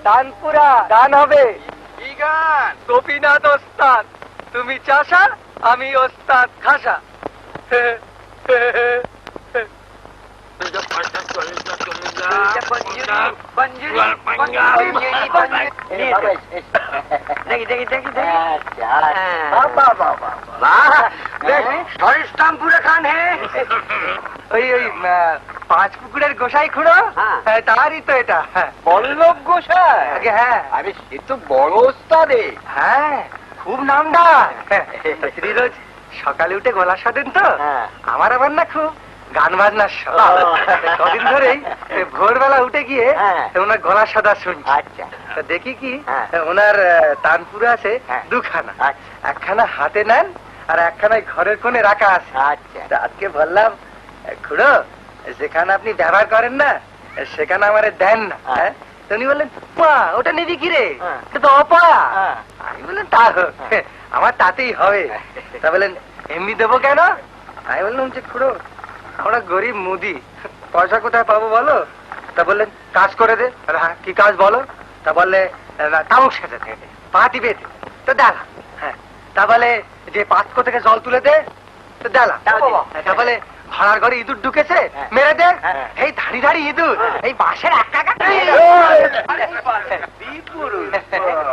তানপুরা গান হবে। কি গান? গোপীনাথ ওস্তাদ, তুমি চাষা, আমি ওস্তাদ খাসা। পাঁচ পুকুরের গোসাই খুঁড়ো, তারই তো এটা। বল্লভ গোসাই? হ্যাঁ। আরে সে তো বড় ওস্তাদে। হ্যাঁ, খুব নামডাক। রোজ সকালে উঠে গলা সাধেন তো। আমার আবার না খুব গান বাজনার শখ। কদিন ধরেই ভোরবেলা উঠে গিয়ে ওনার গলা সাদা শুনছি। আচ্ছা, দেখি কি ওনার তানপুরা আছে দুখানা, একখানা হাতে নেন আর একখানা ঘরের কোণে রাখা আছে। আচ্ছা, আজকে বললাম খুড়ো যেখানে আপনি ব্যবহার করেন না সেখানে আমারে দেন না। উনি বললেন পা ওটা নিবি কি রে, তো অপয়া। আমি বললেন তা আমার তাতেই হবে। তা বললেন এমনি দেবো কেন? আমি বললাম যে খুড়ো আমরা গরিব মুদি, পয়সা কোথায় পাবো বলো? তা বললেন কাজ করে দে। হ্যাঁ, কি কাজ বলো? তা বললে তামুক সেজে দে, পা টিপে দে। তো দেলা। হ্যাঁ, তা বলে যে পাঁচকো থেকে জল তুলে দে। তো দেলা। তা বলে ভাড়ার ঘরে ইঁদুর ঢুকেছে, মেরে দে। এই ধাড়ি ধাড়ি ইঁদুর, এই বাঁশের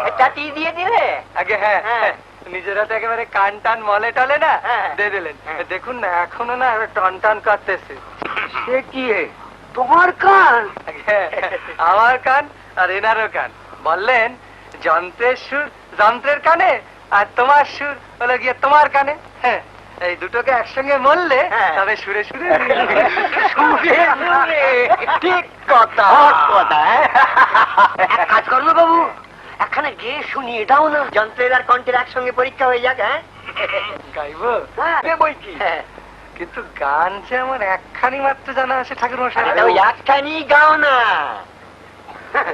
একটা দিয়ে দিলে আগে। হ্যাঁ, নিজের হাতে একেবারে কান টান মলে টলে না দিয়ে দিলেন। দেখুন না এখনো না টান টান কাটতেছে। সে কি তোমার কান? আমার কান আর এনারও কান। বললেন যন্ত্রের সুর যন্ত্রের কানে আর তোমার সুর হলো গিয়ে তোমার কানে। হ্যাঁ, এই দুটোকে একসঙ্গে মরলে তবে সুরে সুরে ঠিক কথা। কাজ করবো বাবু, একখানে গেয়ে শুনি এটাও না, যন্ত্রের আর কণ্ঠের একসঙ্গে পরীক্ষা হয়ে যাক। হ্যাঁ, গাইব বই কি, কিন্তু গান যে আমার একখানি মাত্র জানা আছে ঠাকুর মশাই। ওই একখানি গাও না,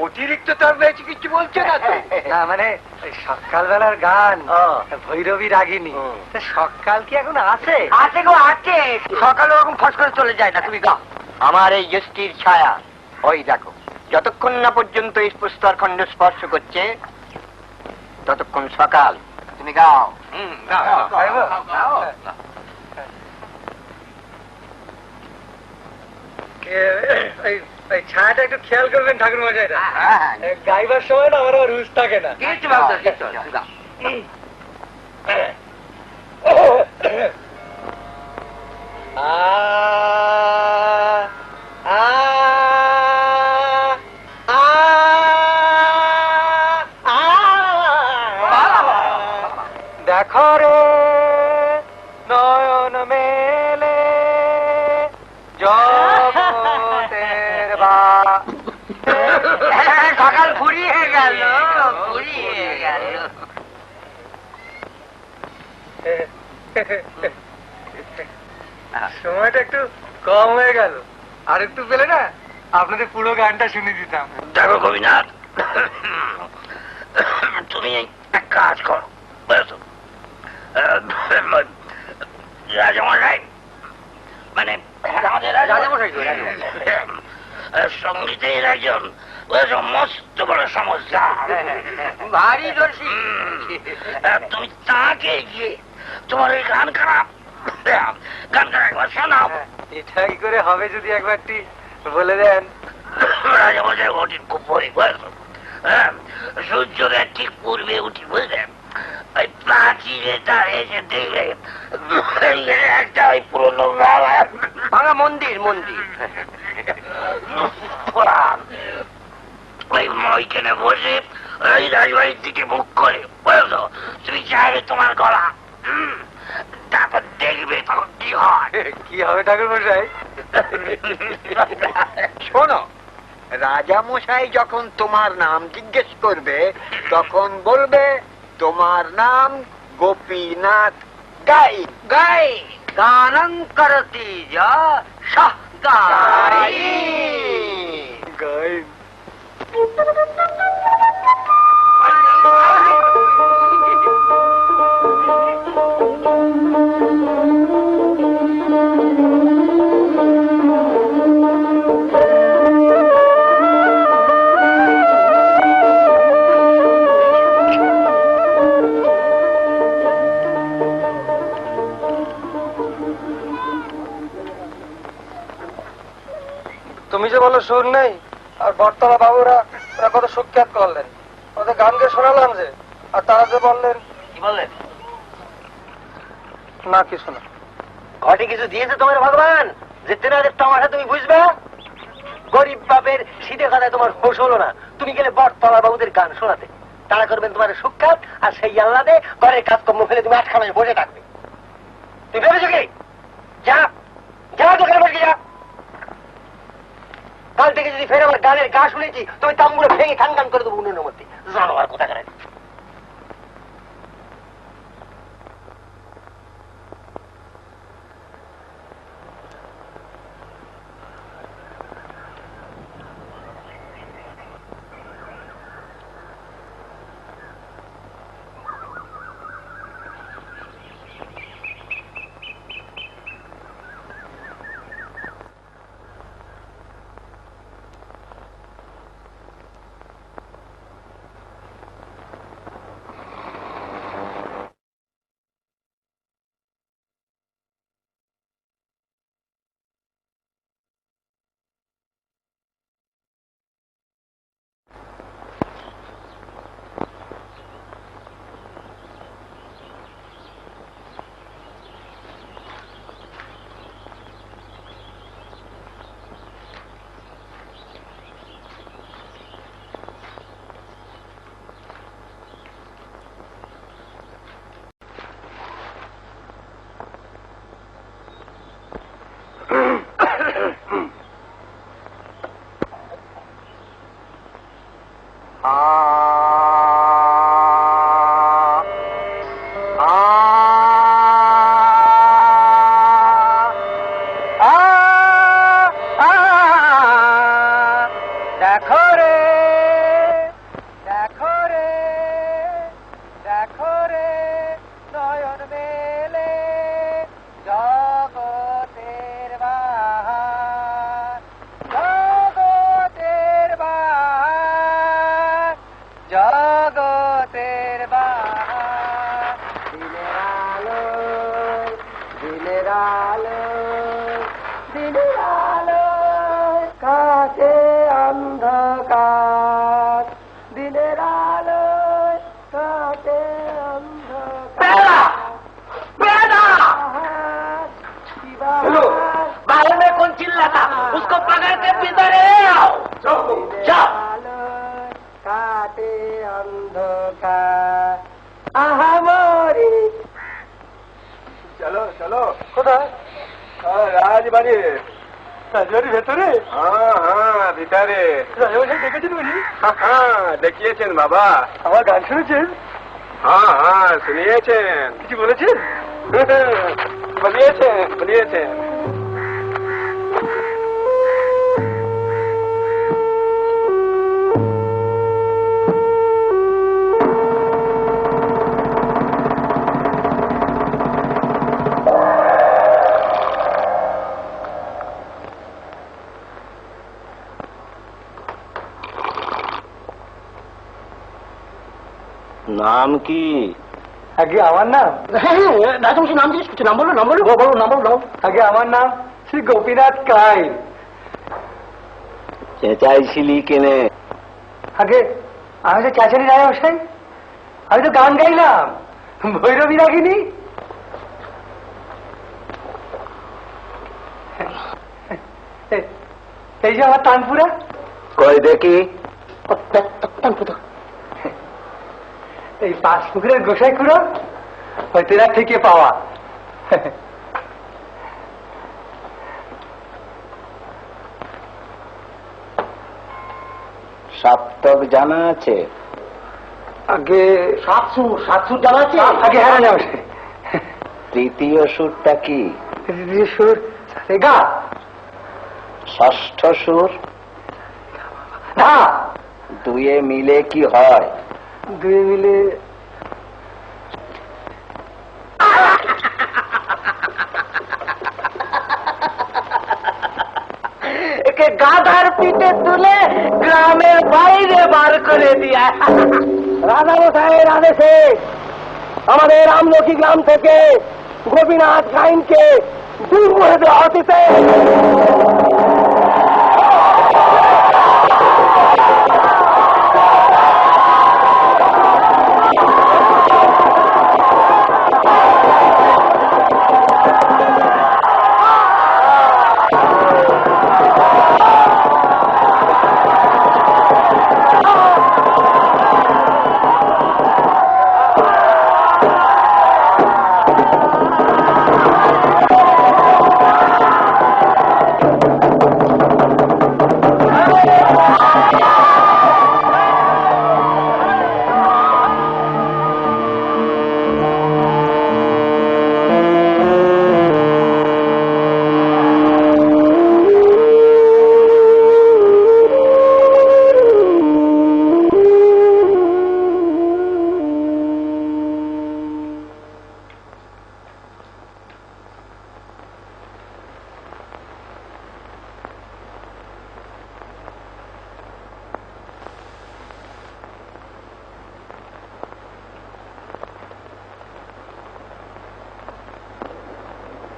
অতিরিক্ত তার বেশি কিছু বলছে না তো। না মানে সকালবেলার গান ভৈরবী রাগিনী, সকাল কি এখন আছে? আছে গো আছে, সকালে ওরকম ফস করে চলে যায় না। তুমি গাও আমার এই জ্যোষ্ঠীর ছায়া। ওই দেখো, যতক্ষণ না পর্যন্ত এই প্রস্তর খণ্ড স্পর্শ করছে ততক্ষণ সকাল। তুমি গাও। ছায়াটা একটু খেয়াল করবেন ঠাকুর মশাইরা। গাইবার সময় না আমার আবার হুঁশ থাকে না। দেখো রে নয়ন মেলে জগতের সকাল ফুরিয়ে গেল ফুরিয়ে গেল। সময়টা একটু কম হয়ে গেল, আর একটু পেলে না আপনাদের পুরো গানটা শুনে দিতাম। দেখো গোপীনাথ, তুমি এক কাজ করো, বুঝেছো? রাজামশাই মানে আমাদের সঙ্গীতের একজন মস্ত বড় সমস্যা, ভারী দর্শী। তুমি তাকে গিয়ে তোমার ওই গান খারাপ গানটা একবার শোনাও। এটা কি করে হবে যদি একবারটি বলে দেন? রাজামশাই ওটি খুব পরে, বুঝেছো? সূর্যোদয়ের ঠিক পূর্বে উঠি, বুঝলেন? ওই প্রাচীরে দাঁড়িয়ে এসে দেখবে একটা ওই পুরোনো ভাঙা মন্দির মন্দির ওইখানে বসে ওই রাজবাড়ির দিকে মুখ করে, বুঝলো? তুমি চাইবে তোমার গলা, তারপর দেখবে তখন কি হয়। কি হবে ঠাকুর মশাই? শোনো, রাজা মশাই যখন তোমার নাম জিজ্ঞেস করবে তখন বলবে তোমার নাম গোপীনাথ গাই। গাই গানং করতি যা শাহ গাই গাই। তুমি যে বলো সুর নেই, আর বটতলা বাবুরা ওরা কত সুখ্যাত করলেন, ওদের গান গিয়ে শোনালাম যে, আর তারা যে বললেন। কি বললেন? না কিছু না। ঘটে কিছু দিয়েছে তোমার ভগবান যে তেনাদের তামাশা তুমি বুঝবে? গরিব বাপের শীতে কথায় তোমার হোশ হলো না, তুমি গেলে বটতলা বাবুদের গান শোনাতে। তারা করবেন তোমার সুখ্যাত, আর সেই আল্লাদে ঘরের কাজকর্ম ফেলে তুমি আটখানায় বসে থাকবে। তুমি ভেবেছো কি? যা যা দোকানে বসে যা। কাল থেকে যদি ফের আমার গানের গা শুনেছি তুমি তাম্বুরে ভেঙে খান খান করে দেবো উনুনের মধ্যে। জানো আর কোথা করে। उसको पकड़ के भीतर आओ। जाओ। কাটে অন্ধকার আহামরি। চলো চলো। কোথায়? রাজবাড়ি। রাজবাড়ির ভেতরে? হ্যাঁ ভিতরে। রাজামশাই ডেকেছেন উনি? হ্যাঁ দেখিয়েছেন বাবা। আমার গান শুনেছেন? হ্যাঁ শুনিয়েছেন। কিছু বলেছেন? বলিয়েছেন। নাম কি? আগে আমার নাম? রাজবংশী নাম জিজ্ঞেস করছে। নাম বলো, নাম বলো, নাম বলো। আগে আমার নাম শ্রী গোপীনাথ কাই। চেঁচাইছিলি কেনে? আগে আমি তো চাচারি রাজামশাই, আমি তো গান গাইলাম, ভৈরবী রাখিনি। এই যে আমার তানপুরা। কই দেখি। এই 5 পুকুরের গোসাই খুঁড়ো, ওই তেরা থেকে পাওয়া। সপ্তক জানা আছে? আগে সাতসুর জানা আছে? আগে হ্যাঁ রাজামশাই। তৃতীয় সুরটা কি? তৃতীয় সুর গা। ষষ্ঠ সুর? না। দুয়ে মিলে কি হয়? দুয়ে মিলে একে গাধার পিঠে তুলে গ্রামের বাইরে বার করে দিয়া। রাজামশাইয়ের আদেশে আমাদের আমলকি গ্রাম থেকে গোপীনাথ গাইনকে দূর করে দেওয়া হতেছে।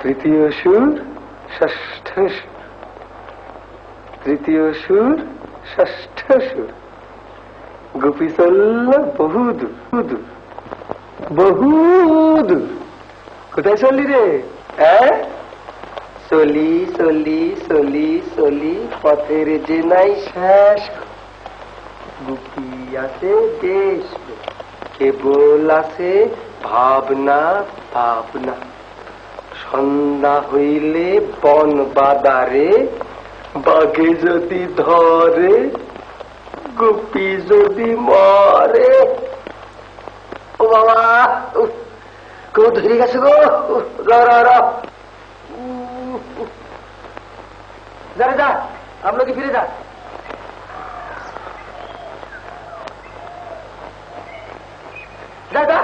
তৃতীয় সুর ষষ্ঠ সুর, তৃতীয় সুর ষষ্ঠ সুর। গোপী চলল বহুদূর। কোথায় চললি রে? চলি চলি চলি চলি পথের যে নাই শেষ। গোপী আছে দেশ, কেবল আছে ভাবনা ভাবনা। সন্ধ্যা হইলে বন বাদারে, বাঘে যদি ধরে, গোপী যদি মরে। ও বাবা, কেউ ধরে গেছে গো। যা আমলকি ফিরে যা। যা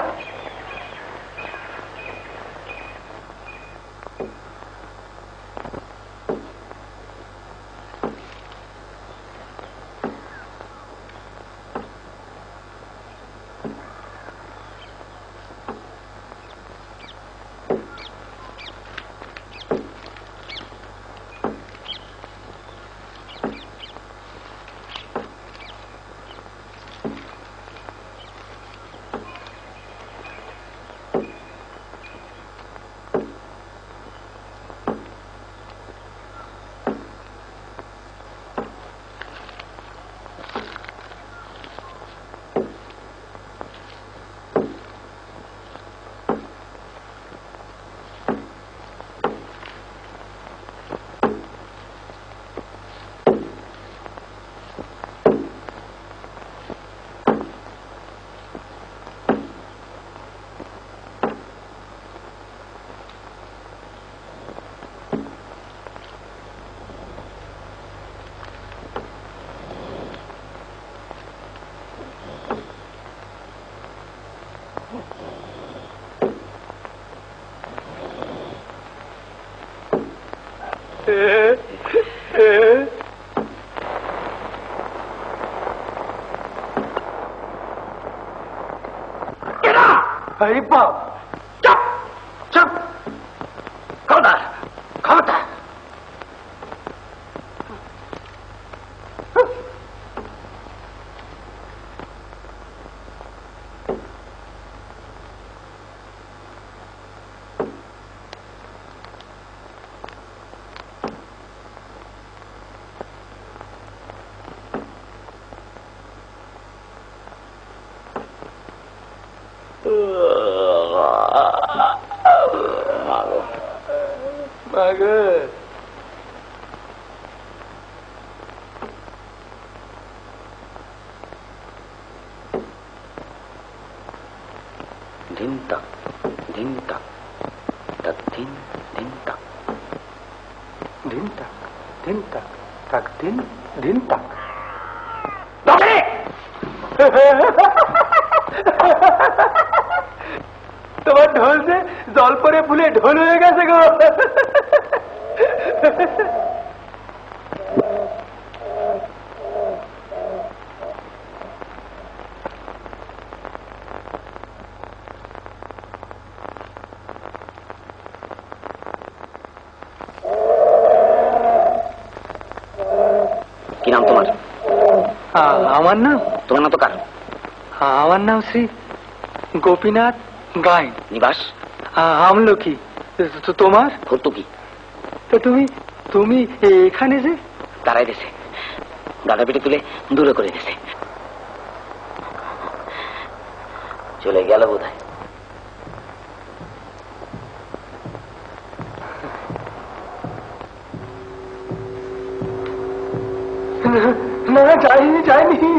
अरे बाप, चुप चुप, खबरदार खबरदार। दिन तक तक दिन तक दिन तक তোমার ঢোল যে জল পরে ফুলে ঢোল হয়ে গেছে গো। কি নাম তোমার? আমার নাম? তোমার নাম তো কার? আমার নাম শ্রী গোপীনাথ গাইন। নিবাস? আমলকি। তোমার? ভর্তুকি। তো তুমি এখানে যে? দাঁড়াই দিছে, গাদা পিঠে তুলে দূরে করে দিছে, চলে গেল বোধহয়। না, যাইনি।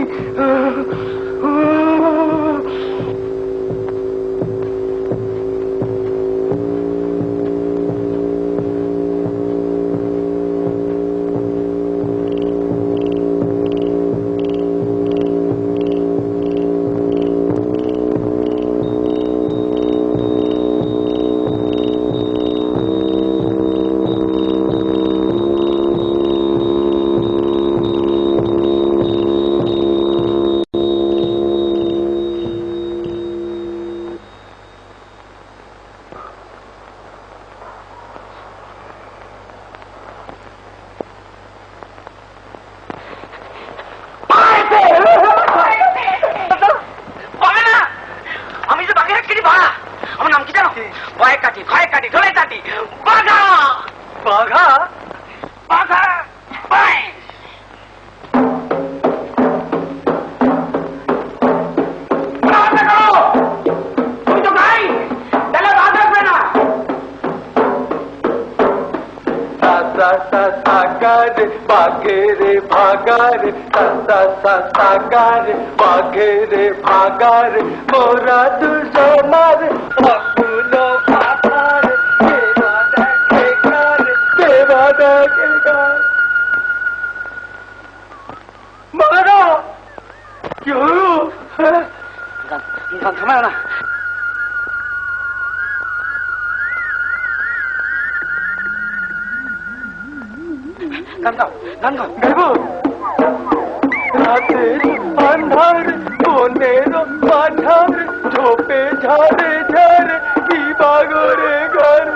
ভাগার মোরা দুজনার অকুলো ভাগার দেবা দেখে গার। মারা কি হলো? থামায় না। গান গাও। গাইব? রাতের আন্ধার বনের মাঝার ঝোপে ঝাড়ে ঝাড়ে কি বাগরে ঘর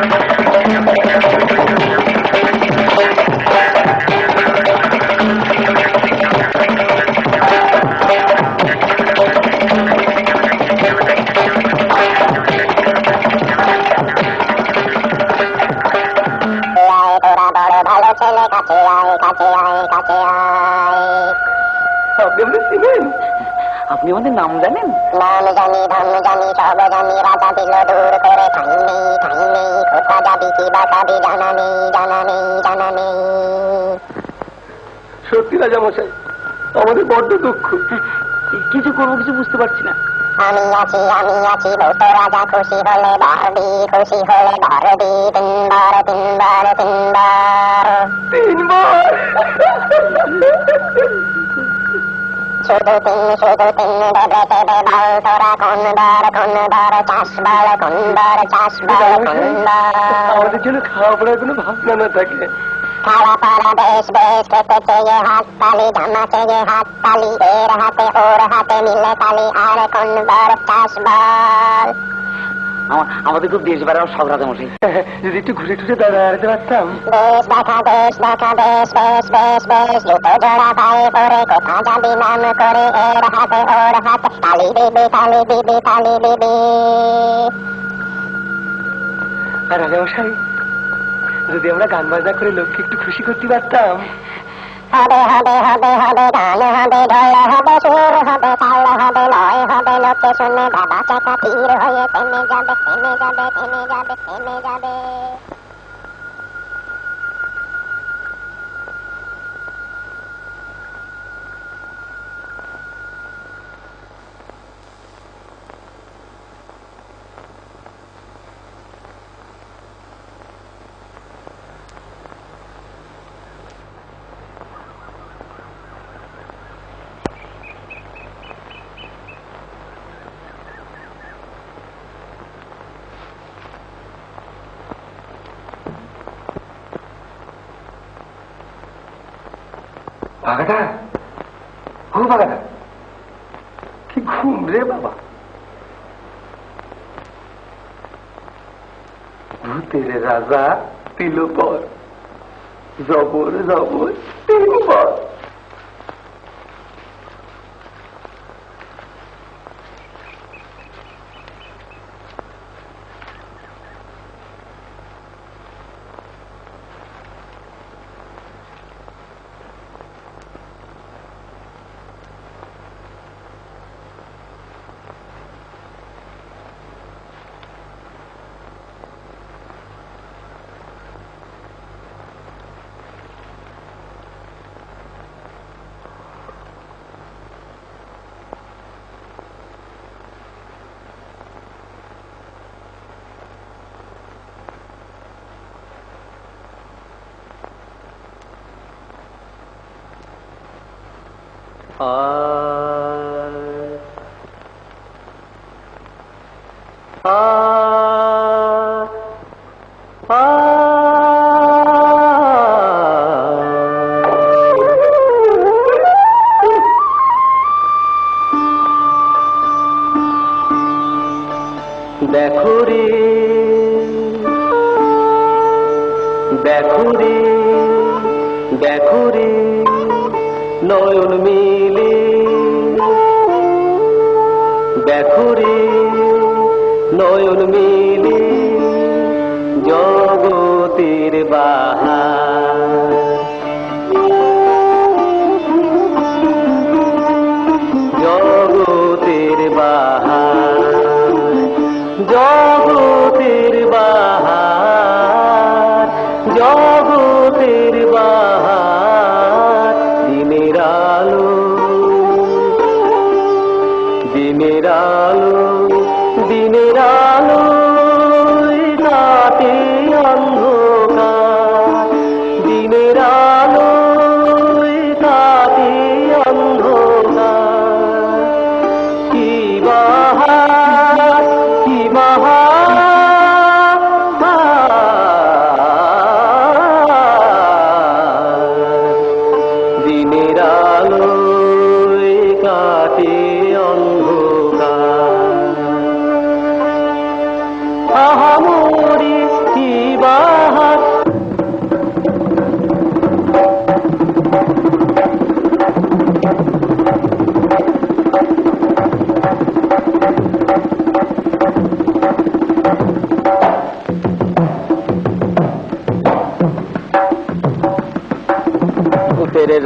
Thank you. আপনি আমাদের নাম জানেন? নাম জানি, ধন জানি, সব জানি, রাজা দিল দূর করে, ঠাই নেই, ঠাই নেই, কোথা যাবি কি বা খাবি, জানা নেই, জানা নেই, জানা নেই। সত্যি রাজা মশাই, আমাদের বড্ড দুঃখ, কিছু কোনো কিছু বুঝতে পারছি না। আমি আছি, বলতো রাজা, খুশি হলে বারবি, খুশি হলে বারবি, তিনবার, তিনবার, তিনবার, তিনবার। শুধু তিন দেবে দেবে বল তোরা, কোনবার, কোনবার চাষ বল, কোনবার চাষ বল, কোনবার। আমাদের জন্য খাওয়া পড়ার কোনো ভাবনা না থাকে। খাওয়া পড়া বেশ বেশ, খেতে চেয়ে হাত তালি, জামা চেয়ে হাত তালি, এর হাতে ওর হাতে মিলে তালি, আর কোনবার চাষ বল। আমাদের খুব দেশ বেড়াও সব রাজা মশাই, যদি একটু ঘুরে ঘুরে দাঁড়াতে পারতাম। দেশ দেখা, দেশ দেখা, বেশ বেশ বেশ বেশ, জুতো জোড়া পায়ে পরে, কোথা যাবি নাম করে, এর হাতে ওর হাতে তালি দিবি, তালি দিবি, তালি দিবি। আর রাজা মশাই, যদি আমরা গান বাজনা করে লোককে একটু খুশি করতে পারতাম। হবে হবে হবে হবে, গান হবে, ঢোল হবে, সুর হবে, তাল হবে, লয় হবে, লোকে শুনে বাবা চাকা তীর হয়ে থেমে যাবে, থেমে যাবে, থেমে যাবে, থেমে যাবে। বাগাটা, ও বাগাটা, কি ঘুম রে বাবা। ভূতের রাজা তিল পর, জবর জবর তিনবার। দেখো রে, দেখো রে, দেখো রে, নয়ন মিলে, দেখো রে, নয়ন মিলে, জগতের বাহার। জগতের বাহার, জগতের বাহার, জগতের বাহার। দিনের আলো, দিনের আলো, দিনের আলো, কাটে অন্ধকার,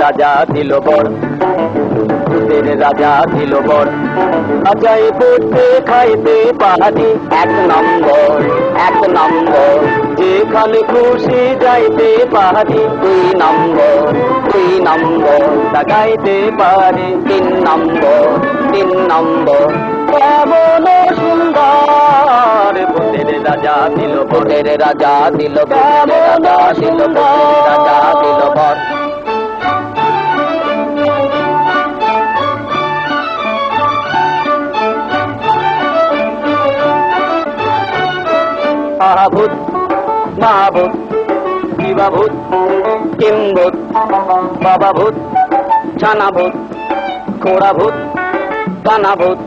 রাজা দিল বর, ভূতের রাজা দিল বর। রাজায় পড়তে খাইতে পাহাড়ি 1 নম্বর, 1 নম্বর। যেখানে খুশি যাইতে পাহাড়ি 2 নম্বর, 2 নম্বর। গাইতে পারে 3 নম্বর, 3 নম্বর। কেমন সুন্দর ভূতের রাজা দিল, ভূতের রাজা দিল, কেমন সুন্দর রাজা দিল বর। ভূত, মহাভূত, শিবাভূত, কিম্ভূত, বাবাভূত, ছানাভূত, খোড়াভূত, কানাভূত,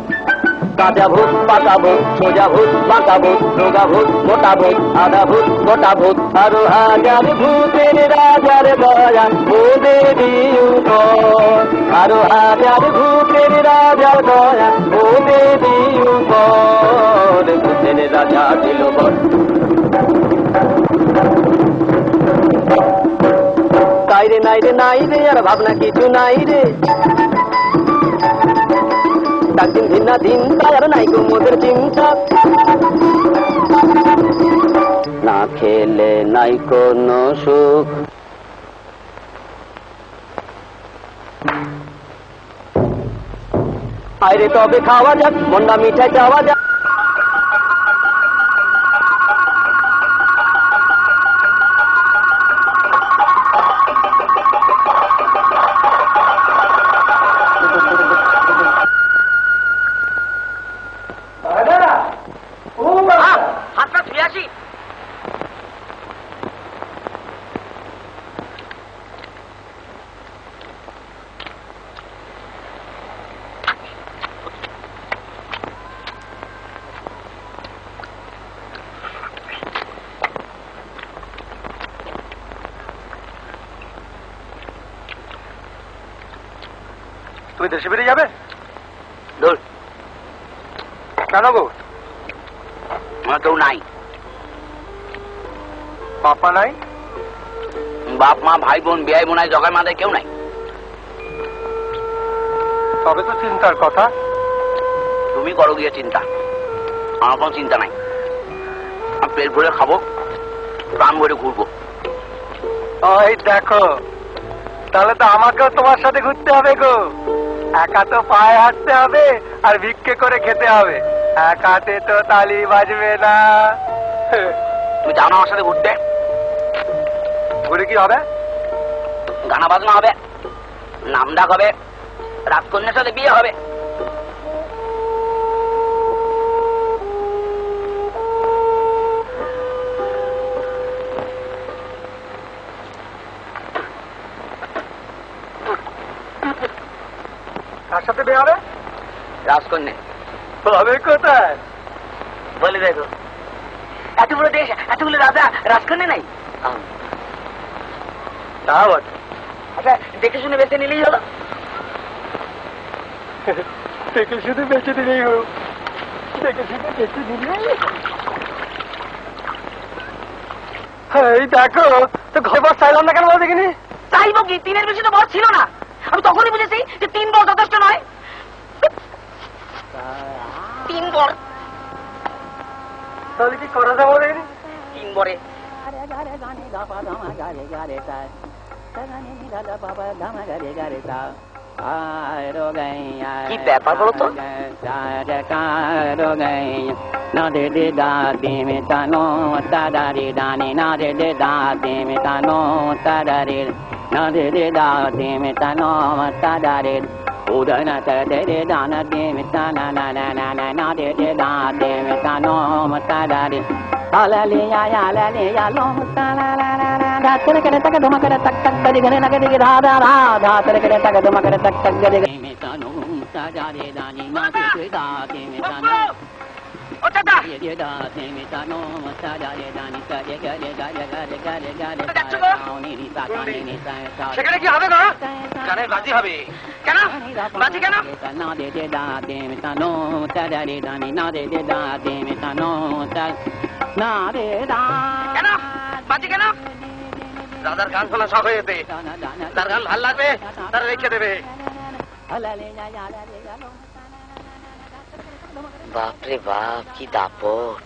কাঁচাভূত, পাকাভূত, সোজাভূত, বাঁকাভূত, রোগাভূত, মোটাভূত, আধাভূত, গোটাভূত। আরো হাজার ভূতের রাজার দয়া ও দেবী উপর, আরো হাজার ভূতের রাজার দয়া ও দেবী উপর। ভূতের রাজা দিল বর। নাই রে নাই রে নাই রে, আর ভাবনা কিছু নাই রে। দিন দিন না দিন তার নাই গো মোদের চিন্তা, না খেলে নাই কোনো সুখ। আরে তবে খাওয়া যাক, মন্ডা মিঠাই যাওয়া যাক। হাতটা ধুয়ে আসি। তুমি দেশে বেরিয়ে যাবে? দূর কেন গো? আমার কেউ নাই, বাপা নাই? বাপ মা ভাই বোন বিয়াই বোনাই জগাই মাথায় কেউ নাই। তবে তো চিন্তার কথা। তুমি করো গিয়ে চিন্তা, আমার কোনো চিন্তা নাই। আমি পেট ভরে খাবো, প্রাণ ভরে ঘুরবো। ওই দেখো, তাহলে তো আমাকেও তোমার সাথে ঘুরতে হবে গো। একা তো পায়ে হাঁটতে হবে আর ভিক্ষে করে খেতে হবে, একাতে তো তালি বাজবে না। তুমি যাও না আমার সাথে ঘুরতে? ঘুরে কি হবে? গানা বাজনা হবে, নাম ডাক হবে, রাজকন্যার সাথে বিয়ে হবে। কার সাথে বিয়ে হবে? রাজকন্যা হবে কোথায়? বলে দেখো, এত বড় দেশ, এতগুলো রাজা, রাজকন্যা নাই। তা বটে। আচ্ছা দেখে শুনে বেছে নিলেই হলো। দেখে শুধু বেঁচে দিলেই হোক, দেখে শুধু বেঁচে দিলেই। এই দেখো তো, ঘর বর চাইলাম না কেন বলো দেখিনি? চাইবো কি, 3-এর বেশি তো বর ছিল না। আমি তখনই বুঝেছি যে 3 বর যথেষ্ট নয়। 3 বর, তাহলে কি করা যাবো দেখিনি? 3 বরে কি ব্যাপার বলো তো? না দে দে দাদি মেটানো তাদারি দানি, না দে দে দাদি মেটানো তাদারি, না দে দে দাদি মেটানো তাদারি। উদয় না দে দে দানা দে মেটানা না না না না, না দে দে দাদি মেটানো তাদারি। আলালিয়া আলালিয়া লো তালা লা লা লা, ধাতরে করে তাকে ধমা করে তাক তাক গদি গনে লাগে দিকে ধা ধা ধা, ধাতরে করে তাকে ধমা করে তাক তাক গদি মেটানো তাদারি দানি, না দে দে দাদি মেটানো। ও চাচা, ये दाते मिटानो मसाले दानी करे करे करे करे करे करे तानी नी तानी नी तानी। সেখানে কি হবে গো? গানের বাজি হবে। কেন বাজি কেন? না দে দে দাতে মিটানো তাদারি দানি, না দে দে দাতে মিটানো তা, না দে দা। কেন বাজি কেন? রাজার গান শোনা শখ হয়েছে, তার গান ভাল লাগবে তারা রেখে দেবে। বাপরে বাপ, কি দাপট!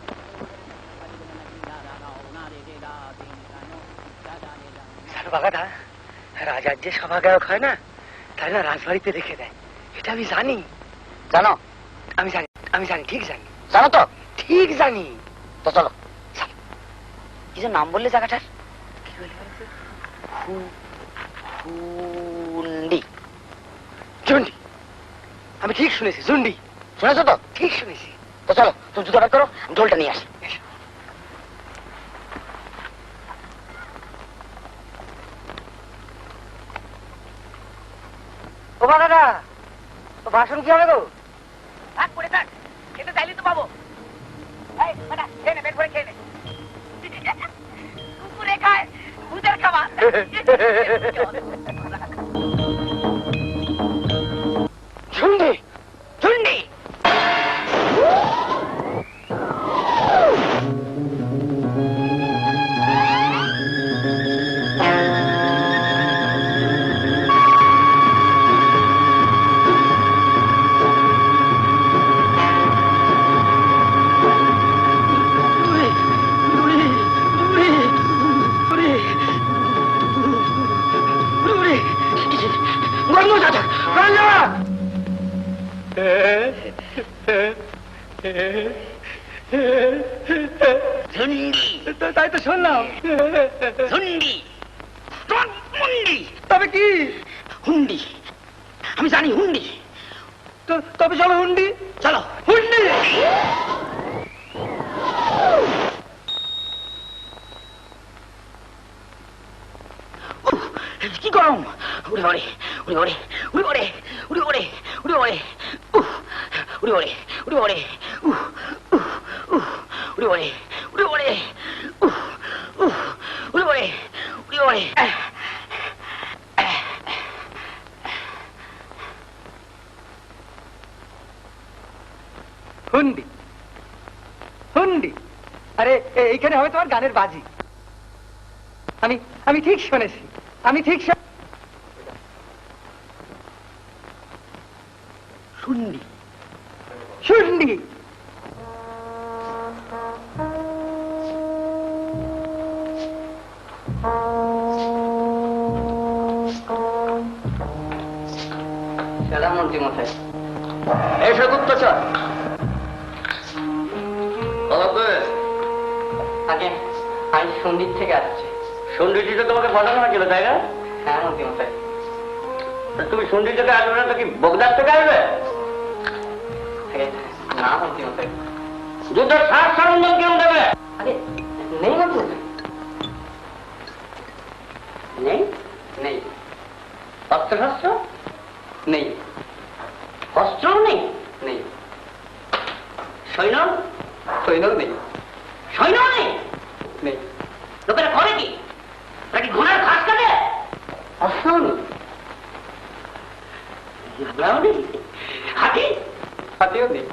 বাগাদা, রাজার যে সভা গায়ক হয় না, তাই না রাজবাড়িতে রেখে দেয়, এটা আমি জানি। জানো? আমি জানি, আমি জানি, ঠিক জানি। জানো তো? ঠিক জানি। তো চলো। কি যে নাম বললে জায়গাটার? হুন্ডি। জুন্ডি। আমি ঠিক শুনেছি, জুন্ডি। শুনেছো তো? ঠিক শুনেছি। তো চলো, তুমি জুতো বের করো, ঢোলটা নিয়ে আসি। ও বাগাদা, তো ভাষণ কি হবে গো? থাক পড়ে থাক, খেতে চাইলে তো পাবো। খেয়ে নে, পেট ভরে খেয়ে নে। কুকুরে খায়, ভূতের খাবার। ঝুন্ডি, ঝুন্ডি। তাই তো শুনলাম। ঝুন্ডি, মুন্ডি। তবে কি? হুন্ডি। আমি জানি হুন্ডি। তবে চলো হুন্ডি, চলো হুন্ডি। কি গরম! উড়ে ওরে, উড়ে ওরে, উড়ে ওরে, উড়ে ওরে, উড়ে ওরে, উড়ে ওরে, উড়ে ওরে, উড়ে ওরে, উড়ে ওরে, উড়ে ওরে, উড়ে ওরে। হুন্ডি, হুন্ডি। আরে এইখানে হবে তোমার গানের বাজি। আমি ঠিক শুনেছি, আমি ঠিক শুন্ডি, শুন্ডি। মন্ত্রী মশাই, এসো গুপ্তচর। আগে আমি সন্দ্বীপ থেকে আসছি। সন্দ্বীপটা তোমাকে পাঠানো হয়েছিল, তাই না? হ্যাঁ মন্ত্রী মশাই। তুমি সন্দ্বীপ থেকে আসবে না তো কি বগদার থেকে আসবে? না মন্ত্রী মশাই। যুদ্ধের সাজ সরঞ্জাম কেমন দেবে? আরে নেই মন্ত্রী মশাই। নেই? নেই। অস্ত্রশস্ত্র? নেই। অস্ত্রও নেই? নেই। সৈন্য? সৈন্যও নেই। সৈন্য নেই? নেই। লোকেরা করে কি? নাকি ঘোড়ার ঘাস কাটে? অস্ত্রও নেই। হাতি? হাতিও নেই।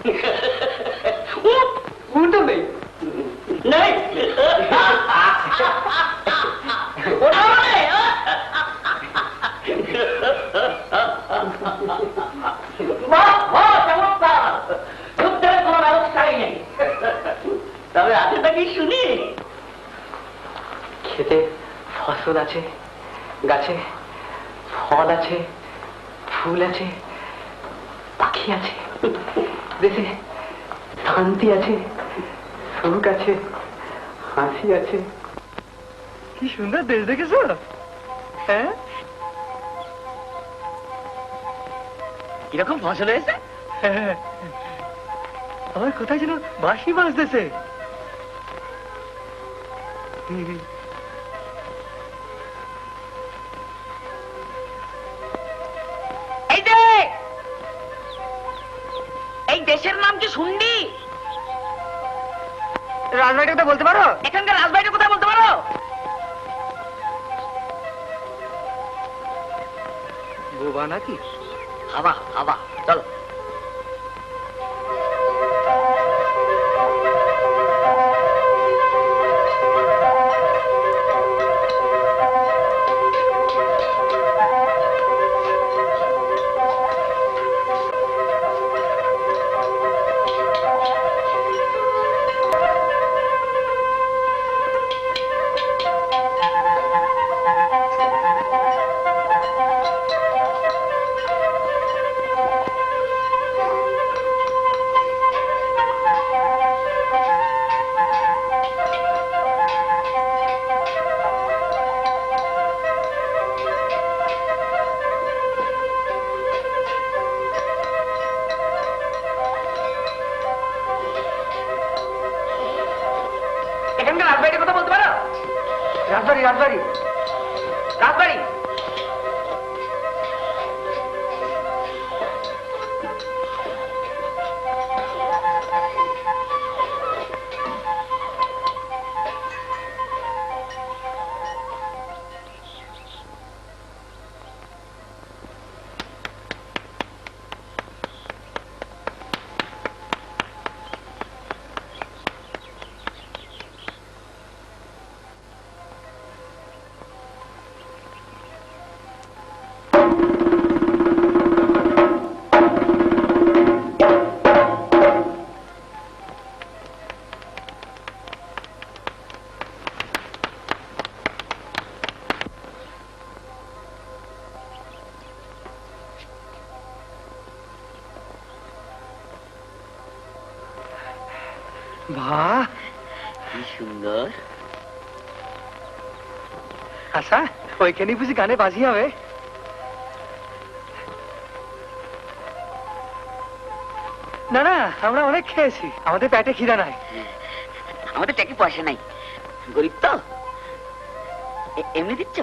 উটও নেই। নেই? ওটাও নেই? যুদ্ধের কোন ব্যবস্থাই নেই। তবে আছে কি শুনি? খেতে ফসল আছে, গাছে ফল আছে, ফুল আছে, পাখি আছে, দেশে শান্তি আছে, সুখ আছে, হাসি আছে। কি সুন্দর দেশ দেখেছ? হ্যাঁ, কিরকম ফসল হয়েছে? আমার কোথায় যেন বাঁশি বাজতেছে। এই দেশের নাম কি শুন্ডি? রাজবাড়িটা কোথায় বলতে পারো? এখানকার রাজবাড়িটা কোথায় বলতে পারো? বোবা নাকি? হাবা হাবা, চলো। রাজবাড়ি রাজবাড়ি রাজবাড়ি। বাহ কি সুন্দর। আচ্ছা ওইখানে বুঝি গানে বাজি হবে? না না আমরা অনেক খেয়েছি, আমাদের পেটে খিদা নাই। আমাদের টাকা পয়সা নাই, গরিব তো। এমনি দিচ্ছ?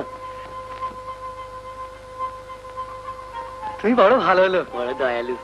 তুমি বড় ভালো হলো। বড় দয়ালু।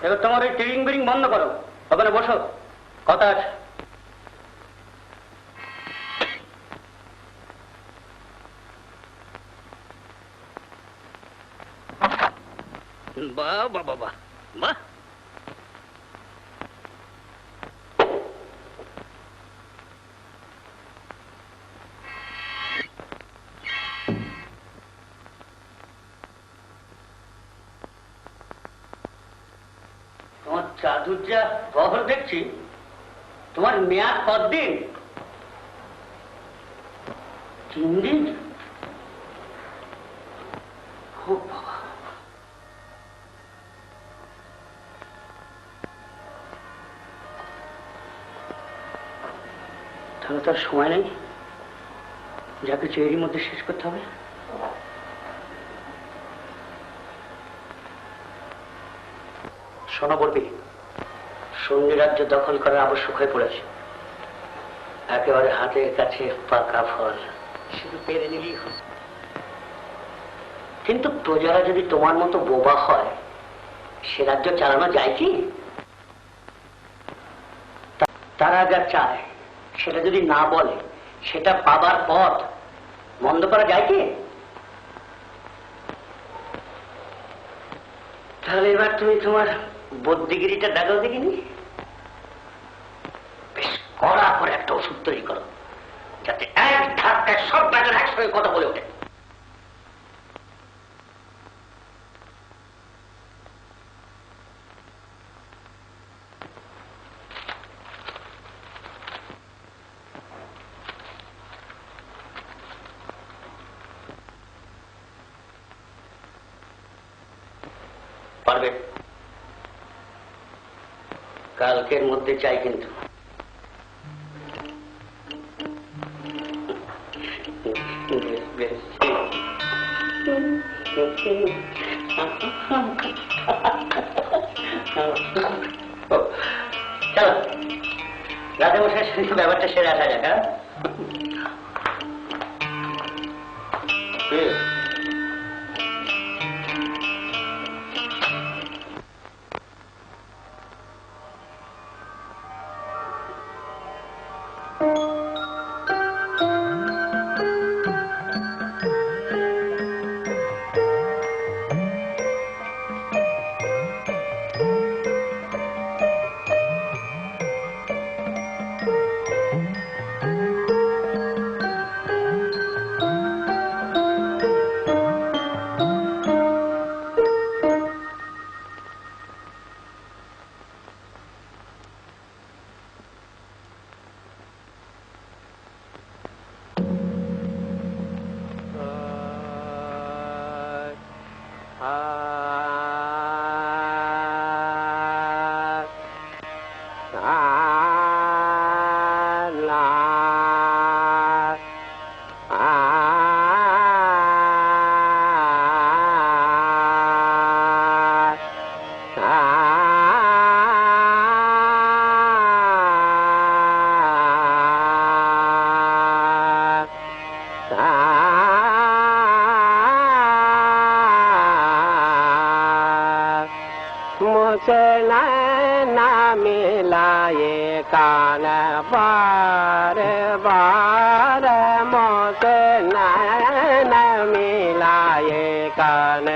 এবার তোমার ওই টিরিং বিরিং বন্ধ করো, ওখানে বসো, কথা আছে। বাহ বাহ বাহ বাহ বাহ। তোমার জাদুর যা বহর দেখছি, তোমার মেয়াদ কতদিন? 3 দিন? ও বাবা। তাহলে তার সময় নেই, যাকে এরই মধ্যে শেষ করতে হবে। শোনো বলবি, সন্ধি রাজ্য দখল করা আবশ্যক হয়ে পড়েছে। একেবারে হাতের কাছে পাকা ফল, শুধু পেরে নিলেই হয়। কিন্তু প্রজারা যদি তোমার মতো বোবা হয়, সে রাজ্য চালানো যায় কি? তারা যা চায় সেটা যদি না বলে, সেটা পাবার পথ বন্ধ করা যায় কি? তাহলে এবার তুমি তোমার বুদ্ধিগিরিটা দেখাও দেখিনি। বেশ কড়া করে একটা ওষুধ তৈরি করো, যাতে এক ধাক্কায় সব ব্যাটার একসঙ্গে কথা বলে ওঠে। পারবে? কালকের মধ্যে চাই কিন্তু। বেশ বেশ। ব্যাপারটা সেরে আসা যাক। मुझसे नैना मिलाए कान बार बार, मुझसे नैना मिलाए कान,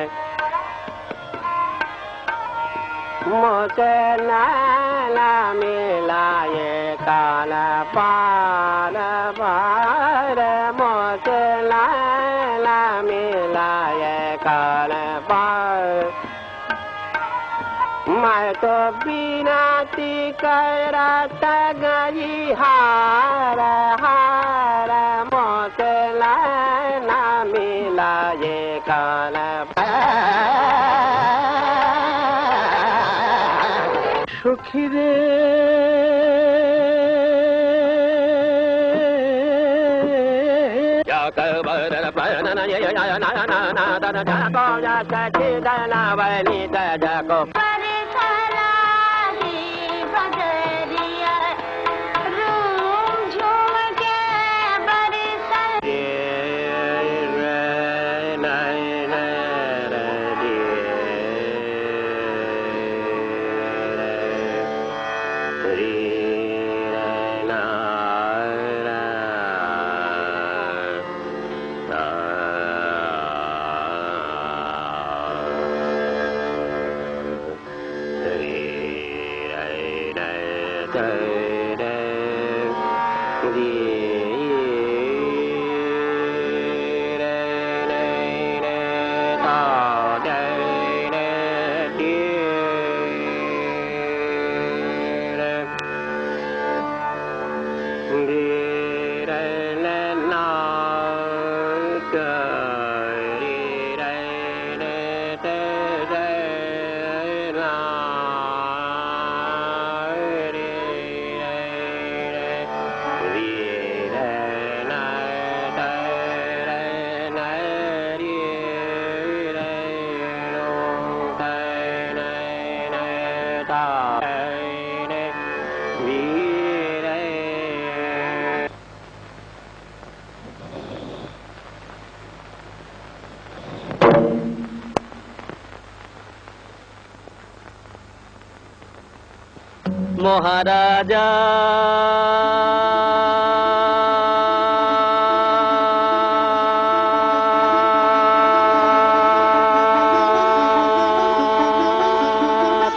मुझसे नैना मिलाए कान बार बार, मुझसे नैना मिलाए कान बार। मैं तो बिना करत गई हार हार, मुझसे नैना मिलाए कान सुखी रे महाराजा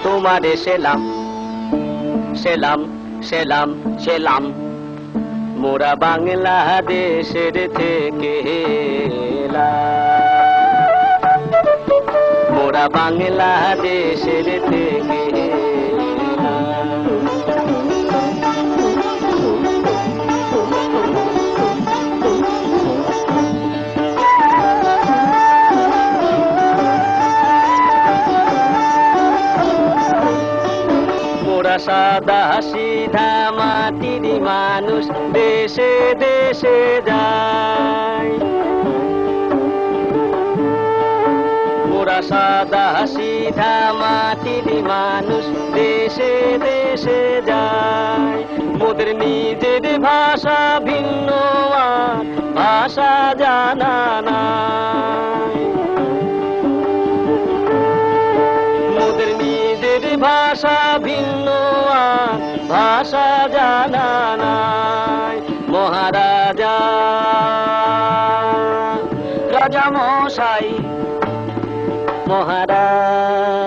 तुम्हारे सेलाम सेलाम सेलाम सेलाम मोरा बांग्लादेशेर थेके मोरा बांग्लादेशेर थेके সাদা সিধা মাটির মানুষ দেশে দেশে যায়, মোরা সাদা সিধা মাটির মানুষ দেশে দেশে যায়। মোদের নিজের ভাষা ভিন্ন আর ভাষা জানা নাই। মোদের নিজের ভাষা ভিন্ন আর ভাষা জানা নাই। মহারাজা রাজা মশাই মহারাজ,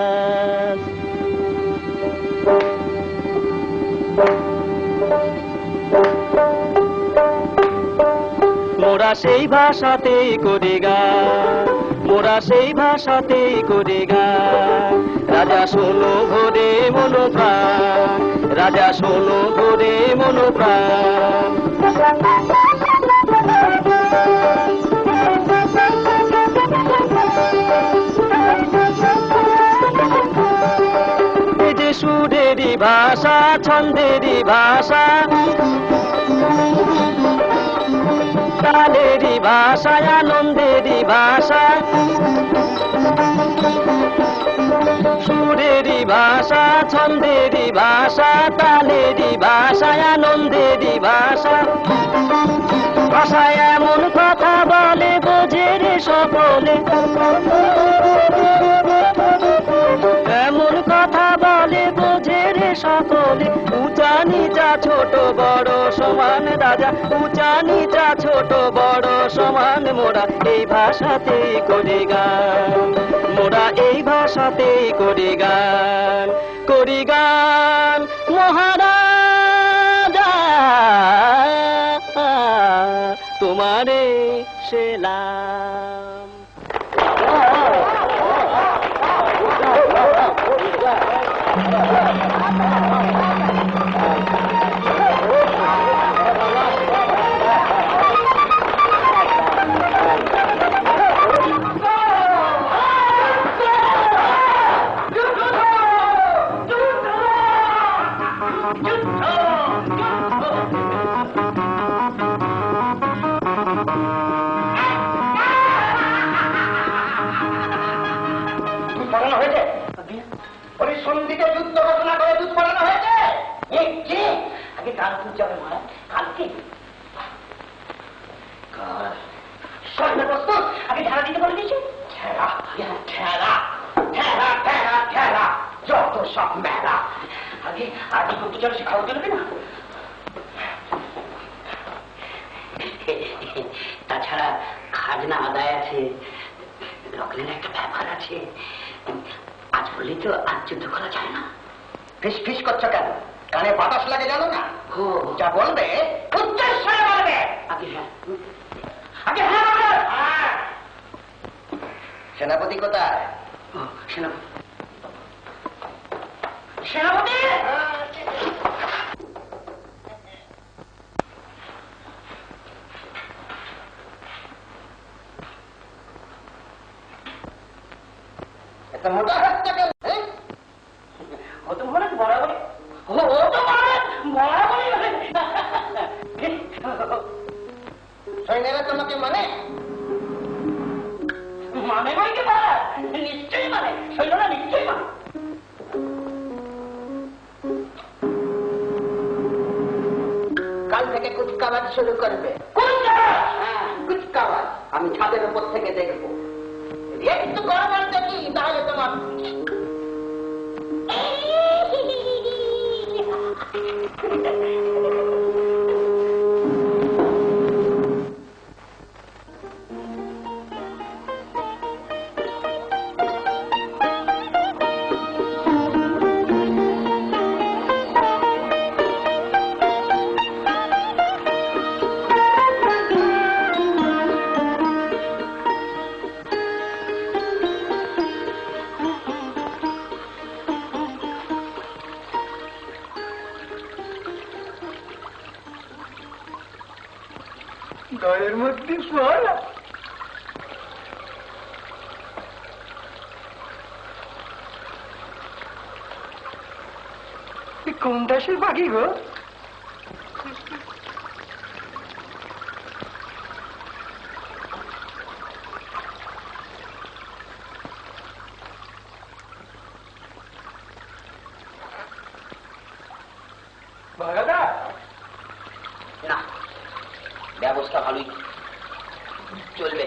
মোরা সেই ভাষাতেই করি গান, মোরা সেই ভাষাতেই করি গান। রাজা শোনো ভরে মনোপ্রাণ, রাজা শোনো ভরে মনোপ্রাণ। এই যে সুরেরই ভাষা, ছন্দেরই ভাষা, তালেরই ভাষা, আনন্দেরই ভাষা, সুরেরই ভাষা, ছন্দেরই ভাষা, তালেরই ভাষা, আনন্দেরই ভাষা। ভাষায় এমন কথা বলে বোঝে রে সকলে, এমন কথা বলে বোঝে রে সকলে। উঁচা নিচা ছোট বড় সমান রাজা, উঁচা নিচা ছোট বড় সমান। মোরা এই ভাষাতেই করি গান, মোরা এই ভাষাতেই করি গান, করি গান। মহারাজা তোমারে সেলাম। সন্ধিতে যুদ্ধ ঘোষণা করে দুধ পাঠানো হয়েছে। আগে কাল দুধ যাবে মা, কালকে প্রস্তুত। আগে ঠেলা দিতে বলে দিয়েছি। ঠেলা ঠেলা ঠেলা ঠেলা ঠেলা যত সব মেলা। আগে আগে করতে চলে সে খাওয়া চলবে না। তাছাড়া খাজনা আদায় আছে, লগ্নের একটা ব্যাপার আছে। আজ বললি তো আজ যুদ্ধ করা যায় না। ফিস ফিস করছো কেন? কানে বাতাস লাগে জানো না? যা বলবে উচ্চস্বরে বলবে। আগে হ্যাঁ, আগে হ্যাঁ। সেনাপতি কোথায়? সেনাপতি, সেনাপতি মোটা হাতটা কেন? ও তো মনে বরাবরই, ও তো বরাবরই সৈন্যরা তোমাকে মানে মানে বই কি নিশ্চয়ই মানে, সৈন্যরা নিশ্চয়ই মানে। কাল থেকে কুচকাওয়াজ শুরু করবে। কুচকাওয়াজ আমি ছাদের উপর থেকে দেখবো। একটু গরম দেখি, তাহলে তোমার গায়ের মধ্যে সোয়ালা। কোনটা সে পাখি গো? ব্যবস্থা ভালোই চলবে।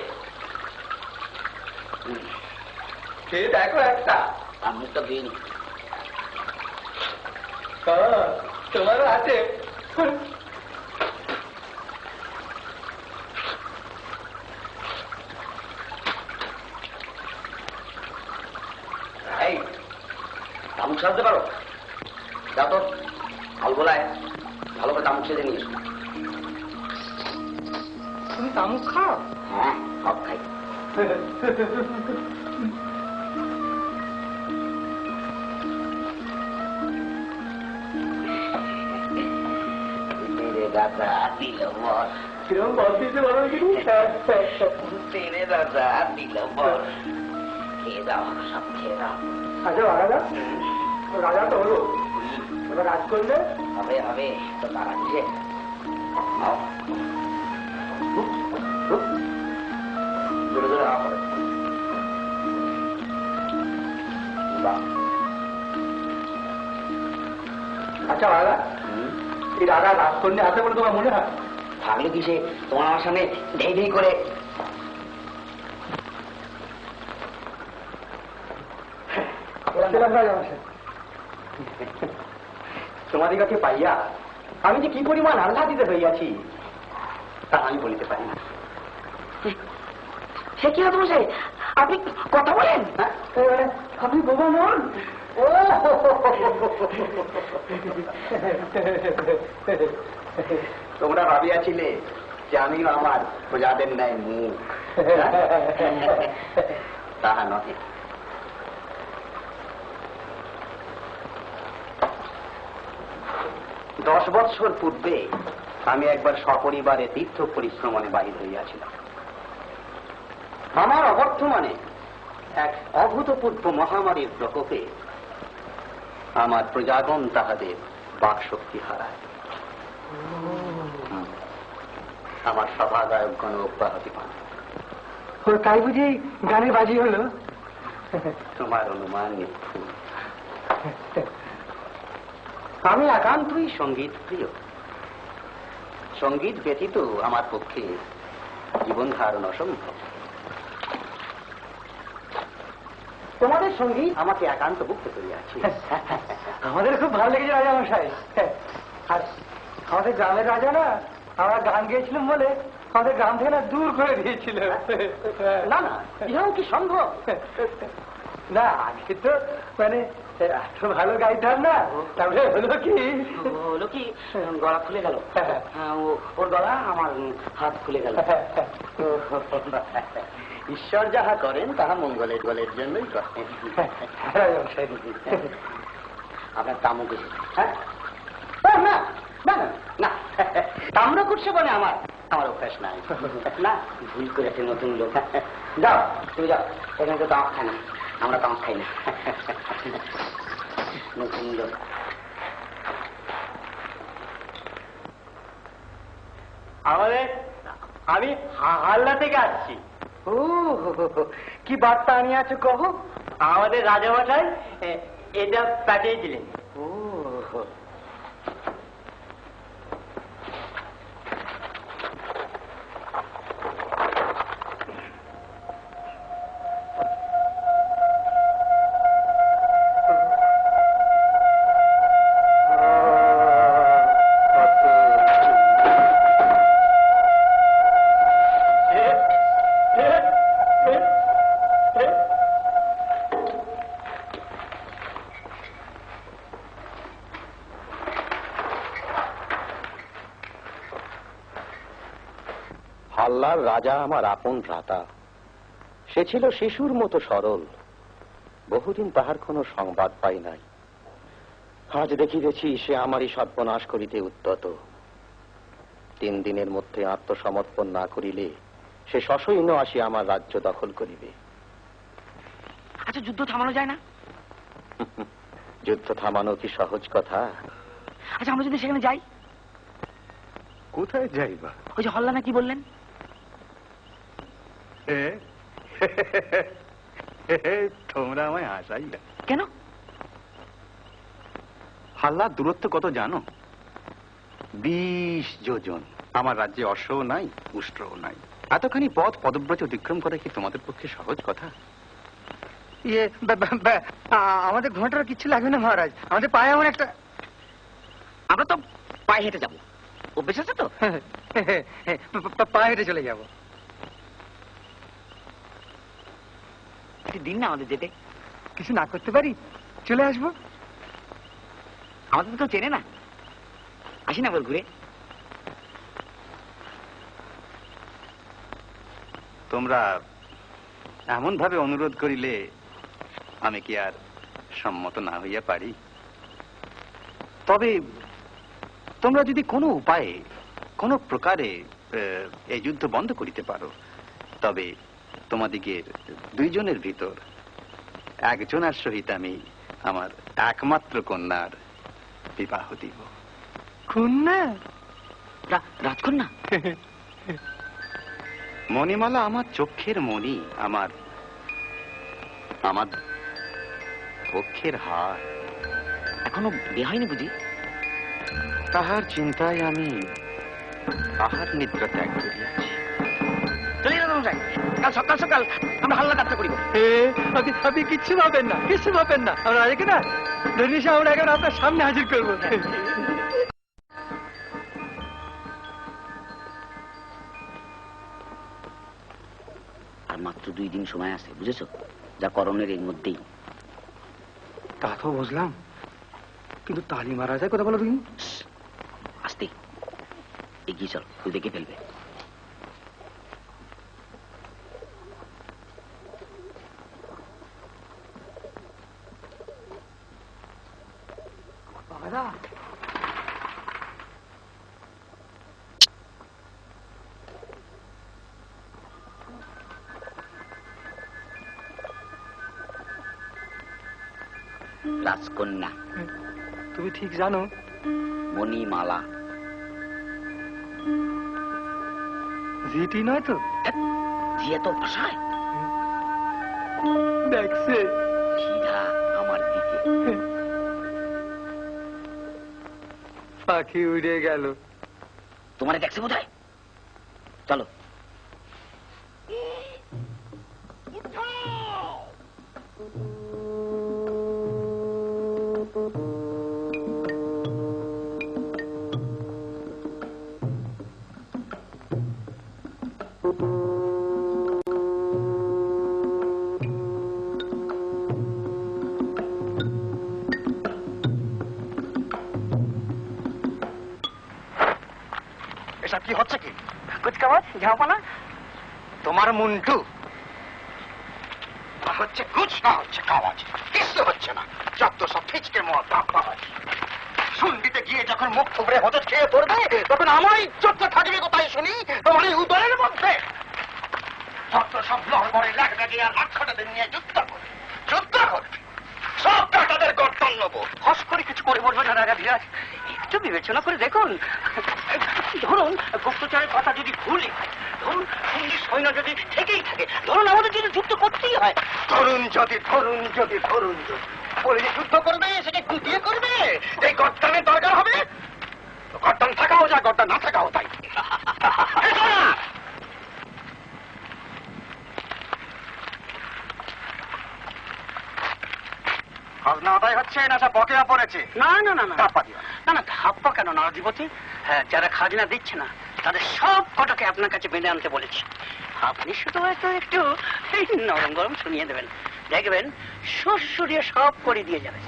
দেখো একটা আমি তো দিইনি, তোমারও আছে। এই তামুক সাজতে পারো? যাও তো আলগোলায় ভালো করে তামুক সেজে নিয়ে এসো। তুমি তামুক খাও? হ্যাঁ, সব খাই। দাদা দিল বল, কিরম বল দিতে পারো কিন্তু? তেরে দাদা দিল বল, খেয়ে দাও, সব খেয়ে দাও। আচ্ছা রাজা, রাজা তো হলো, এবার রাজ করলে হবে হবে তো দাঁড়াচ্ছে। জোরে জোরে হাওয়া করে। বাহ। আচ্ছা রাজা, এই রাজা রাজ করলে আছে বলে তোমার মনে হয়? থাকলে কি সে তোমার আমার সামনে ঢেই ঢেই করে তোমাদিগকে পাইয়া আমি যে কি পরিমাণ আহ্লাদিত হইয়াছি তা আমি বলিতে পারি না। সে কি হতো সে? আপনি কথা বলেন? আপনি বোবা নন? তোমরা ভাবিয়াছিলে যে আমি আমার প্রজাদের ন্যায় মুখ, তাহা নহে। 10 বৎসর পূর্বে আমি একবার সপরিবারে তীর্থ পরিশ্রমণে বাহির হইয়াছিলাম। আমার অবর্তমানে এক অভূতপূর্ব মহামারীর প্রকোপে আমার প্রজাগণ তাহাদের বাকশক্তি হারায়। আমার সভাগায়কগণ অব্যাহতি পান। তাই বুঝি গানের বাজি হলো? তোমার অনুমান নির্ভুল। আমি একান্তই সঙ্গীত প্রিয়। সঙ্গীত ব্যতীত আমার পক্ষে জীবন ধারণ অসম্ভব। তোমাদের সঙ্গীত আমাকে একান্ত মুক্ত করিয়াছে। আমাদের খুব ভালো লেগেছে রাজা মশাই। আর আমাদের গ্রামের রাজা না, আমরা গান গেয়েছিলাম বলে আমাদের গ্রাম থেকে না দূর করে দিয়েছিল। না না, ইহাও কি সম্ভব? না আজকে তো মানে এত ভালো গাইতাম না, তাহলে হলো কি গলা খুলে গেল। ওর গলা, আমার হাত খুলে গেল। ঈশ্বর যাহা করেন তাহা মঙ্গলের গলের জন্যই করেন। আপনার তামুক এসেছে। হ্যাঁ, না না না না, তাম্র করছে বলে আমার অভ্যাস নাই। না, ভুল করেছে নতুন লোক। যাও তুমি যাও, এখানে তো তামাক খায় না, আমরা তামাক খাই না। নতুন লোক। আমি হাল্লা থেকে আসছি। ও কি বার্তা আনিয়ে আছো কহ? আমাদের রাজামশাই এটা পাঠিয়েছিলেন। ও হাল্লার রাজা আমার আপন ভ্রাতা। সে ছিল শিশুর মতো সরল। বহুদিন তাহার কোনো সংবাদ পাই নাই। আজ দেখিতেছি সে আমারই সর্বনাশ করিতে উদ্যত। 3 দিনের মধ্যে আত্মসমর্পণ না করিলে সে সসৈন্য আসি আমার রাজ্য দখল করিবে। আচ্ছা, যুদ্ধ থামানো যায় না? যুদ্ধ থামানো কি সহজ কথা? আচ্ছা, আমরা যদি সেখানে যাই? কোথায় যাইবা? ওই যে হল্লা না কি বললেন? তোমরা আমায় হাসাই না। কেন? হাল্লার দূরত্ব কত জানো? 20 যোজন। আমার রাজ্যে অশ্বও নাই, উষ্ট্রও নাই। এতখানি পথ পদব্রজে অতিক্রম করা কি তোমাদের পক্ষে সহজ কথা? ইয়ে আমাদের ঘোড়াটার কিচ্ছু লাগবে না মহারাজ, আমাদের পায়ে এমন একটা আমরা তো পায়ে হেঁটে যাবো, অভ্যেস আছে তো। পায়ে হেঁটে চলে যাবো। দিন না আমাদের যেতে, কিছু না করতে পারি, চলে আসবো। আমাদের তো কেউ চেনে না, আসি না বল ঘুরে। তোমরা এমন ভাবে অনুরোধ করিলে আমি কি আর সম্মত না হইয়া পারি? তবে তোমরা যদি কোনো উপায়ে কোনো প্রকারে এই যুদ্ধ বন্ধ করিতে পারো, তবে তোমাদিগের দুইজনের ভিতর একজনের সহিত আমি আমার একমাত্র কন্যার বিবাহ দিব। কন্যা? রাজকন্যা? মণিমালা আমার চোখের মণি, আমার আমার পক্ষের হার। এখনো বিয়ে হয়নি বুঝি? তাহার চিন্তায় আমি আহার নিদ্রা ত্যাগ করিয়াছি। চলে যাবো কাল সকাল সকাল আমরা হাল্লা যাত্রা করিব। আপনি কিচ্ছু ভাবেন না, কিছু ভাবেন না। আমরা আজকে না ধর্মিশা আমরা এখন আপনার সামনে হাজির করবো। আর মাত্র 2 দিন সময় আছে, বুঝেছো? যা করণের এর মধ্যেই। তা তো বুঝলাম, কিন্তু তালি মারা যায় কথা বলো তুমি। আস্তে এগিয়ে চল, তুই দেখে ফেলবে। বাবারা রাজকন্যা তুমি ঠিক জানো মণিমালা জিটি নয় তো? জিয়ে তো ভাষায় দেখছে সিধা আমার দিকে। পাখি উড়ে গেল। তোমারে দেখছে বোধ হয়। চলো। এসব কি হচ্ছে? কি কুচকাওয়াজ ঝাঁপানা তোমার মুন্টু হচ্ছে কুচ না হচ্ছে কাওয়াজ, কিছু হচ্ছে না। যত সব ফিচকে মত শুনবিতে গিয়ে যখন মুখ থুবড়ে হতে খেয়ে পড়বে, তখন আমার ইজ্জত থাকবে কোথায় শুনি? তোমার এই উদরের মধ্যে যত সব লড়বড়ে লাগবে গিয়ে আর লাক্ষাটাদের নিয়ে যুদ্ধ করবে, যুদ্ধ করবে। সব কাটাদের গর্তন নেবো। হস করে কিছু করে বলবো না রাজা ধীরাজ, একটু বিবেচনা করে দেখুন। ধরুন গুপ্তচরের কথা যদি ভুলই হয়, ধরুন সঙ্গী সৈন্য যদি থেকেই থাকে, ধরুন আমাদের যদি যুদ্ধ করতেই হয়, ধরুন যদি বলে যে যুদ্ধ করবে, সেটা গুটিয়ে করবে। এই গর্তানের দরকার হবে, গর্তান থাকাও যা, গর্তান না থাকাও তাই। খাজনা আদায় হচ্ছে না সব বকেয়া পড়েছে? না না না না ধাপ্পা দিও। না না ধাপ্পা কেন না অধিপতি? হ্যাঁ, যারা খাজনা দিচ্ছে না তাদের সব কটাকে আপনার কাছে বেঁধে আনতে বলেছি। আপনি শুধু হয়তো একটু এই নরম গরম শুনিয়ে দেবেন, দেখবেন শ্বশুরিয়ে সব করে দিয়ে যাবে।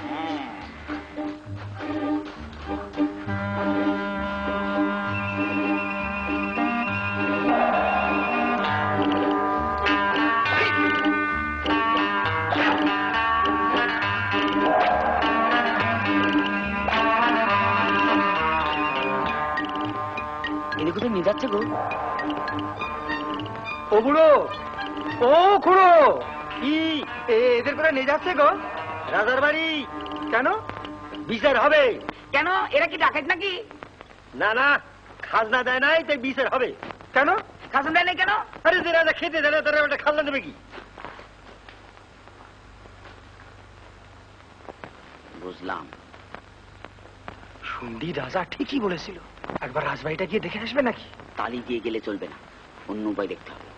এদিকে কোথায় নিয়ে যাচ্ছে গো? ও বুড়ো, ও খুড়ো, কি এদের করে নিয়ে যাচ্ছে গো রাজার বাড়ি? কেন? বিচার হবে। কেন, এরা কি ডাকাত নাকি? না না, খাজনা দেয় নাই তাই বিচার হবে। কেন খাজনা দেয় নাই কেন? আরে যে রাজা খেতে দেয় না, তারা ওটা খাজনা দেবে কি? বুঝলাম। শুনলি রাজা ঠিকই বলেছিল, একবার রাজবাড়িটা গিয়ে দেখে আসবে নাকি? তালি দিয়ে গেলে চলবে না, অন্য উপায় দেখতে হবে।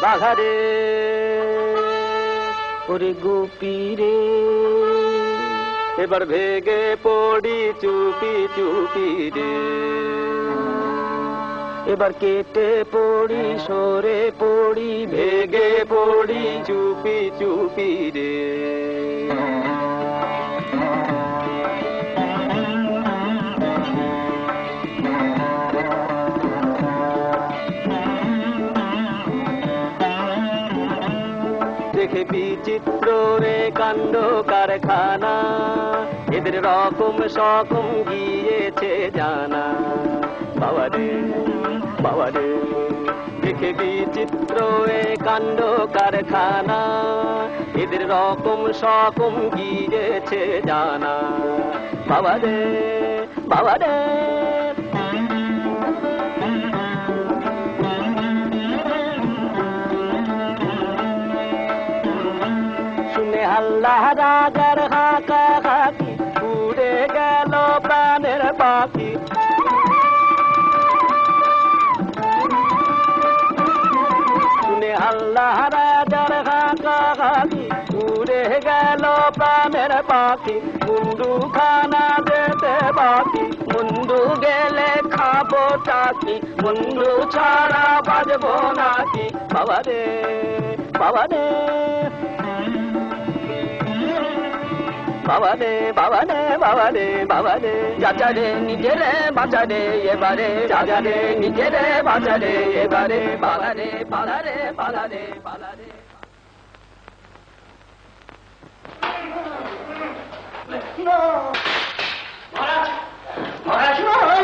বাঘারে ওরে গোপী রে, এবার ভেগে পড়ি চুপি চুপি রে, এবার কেটে পড়ি সরে পড়ি ভেগে পড়ি চুপি চুপি রে। দেখে বিচিত্র রে কাণ্ড কারখানা, এদের রকম সকম গিয়েছে জানা। বাবা রে বাবা রে, দেখে বিচিত্র রে কাণ্ড কারখানা, এদের রকম সকম গিয়েছে জানা। বাবা রে বাবা রে, আল্লাহ রাজার হাঁকা হাঁকি, উড়ে গেল প্রাণের পাখি। শুনে আল্লাহ রাজার হাঁকা হাঁকি, উড়ে গেল প্রাণের পাখি। মুন্ডু খানা যেতে বাকি, মুন্ডু গেলে খাবো চাকি, মুন্ডু ছাড়া বাজবো নাকি। বাবা রে বাবা রে, বাবা রে বাবা রে বাবা রে বাবা রে, চাচা রে নিজেরে বাঁচা রে এবারে, চাচা রে নিজেরে বাঁচা রে এবারে। পালা রে পালা রে পালা রে পালা রে। মহারাজ মহারাজ,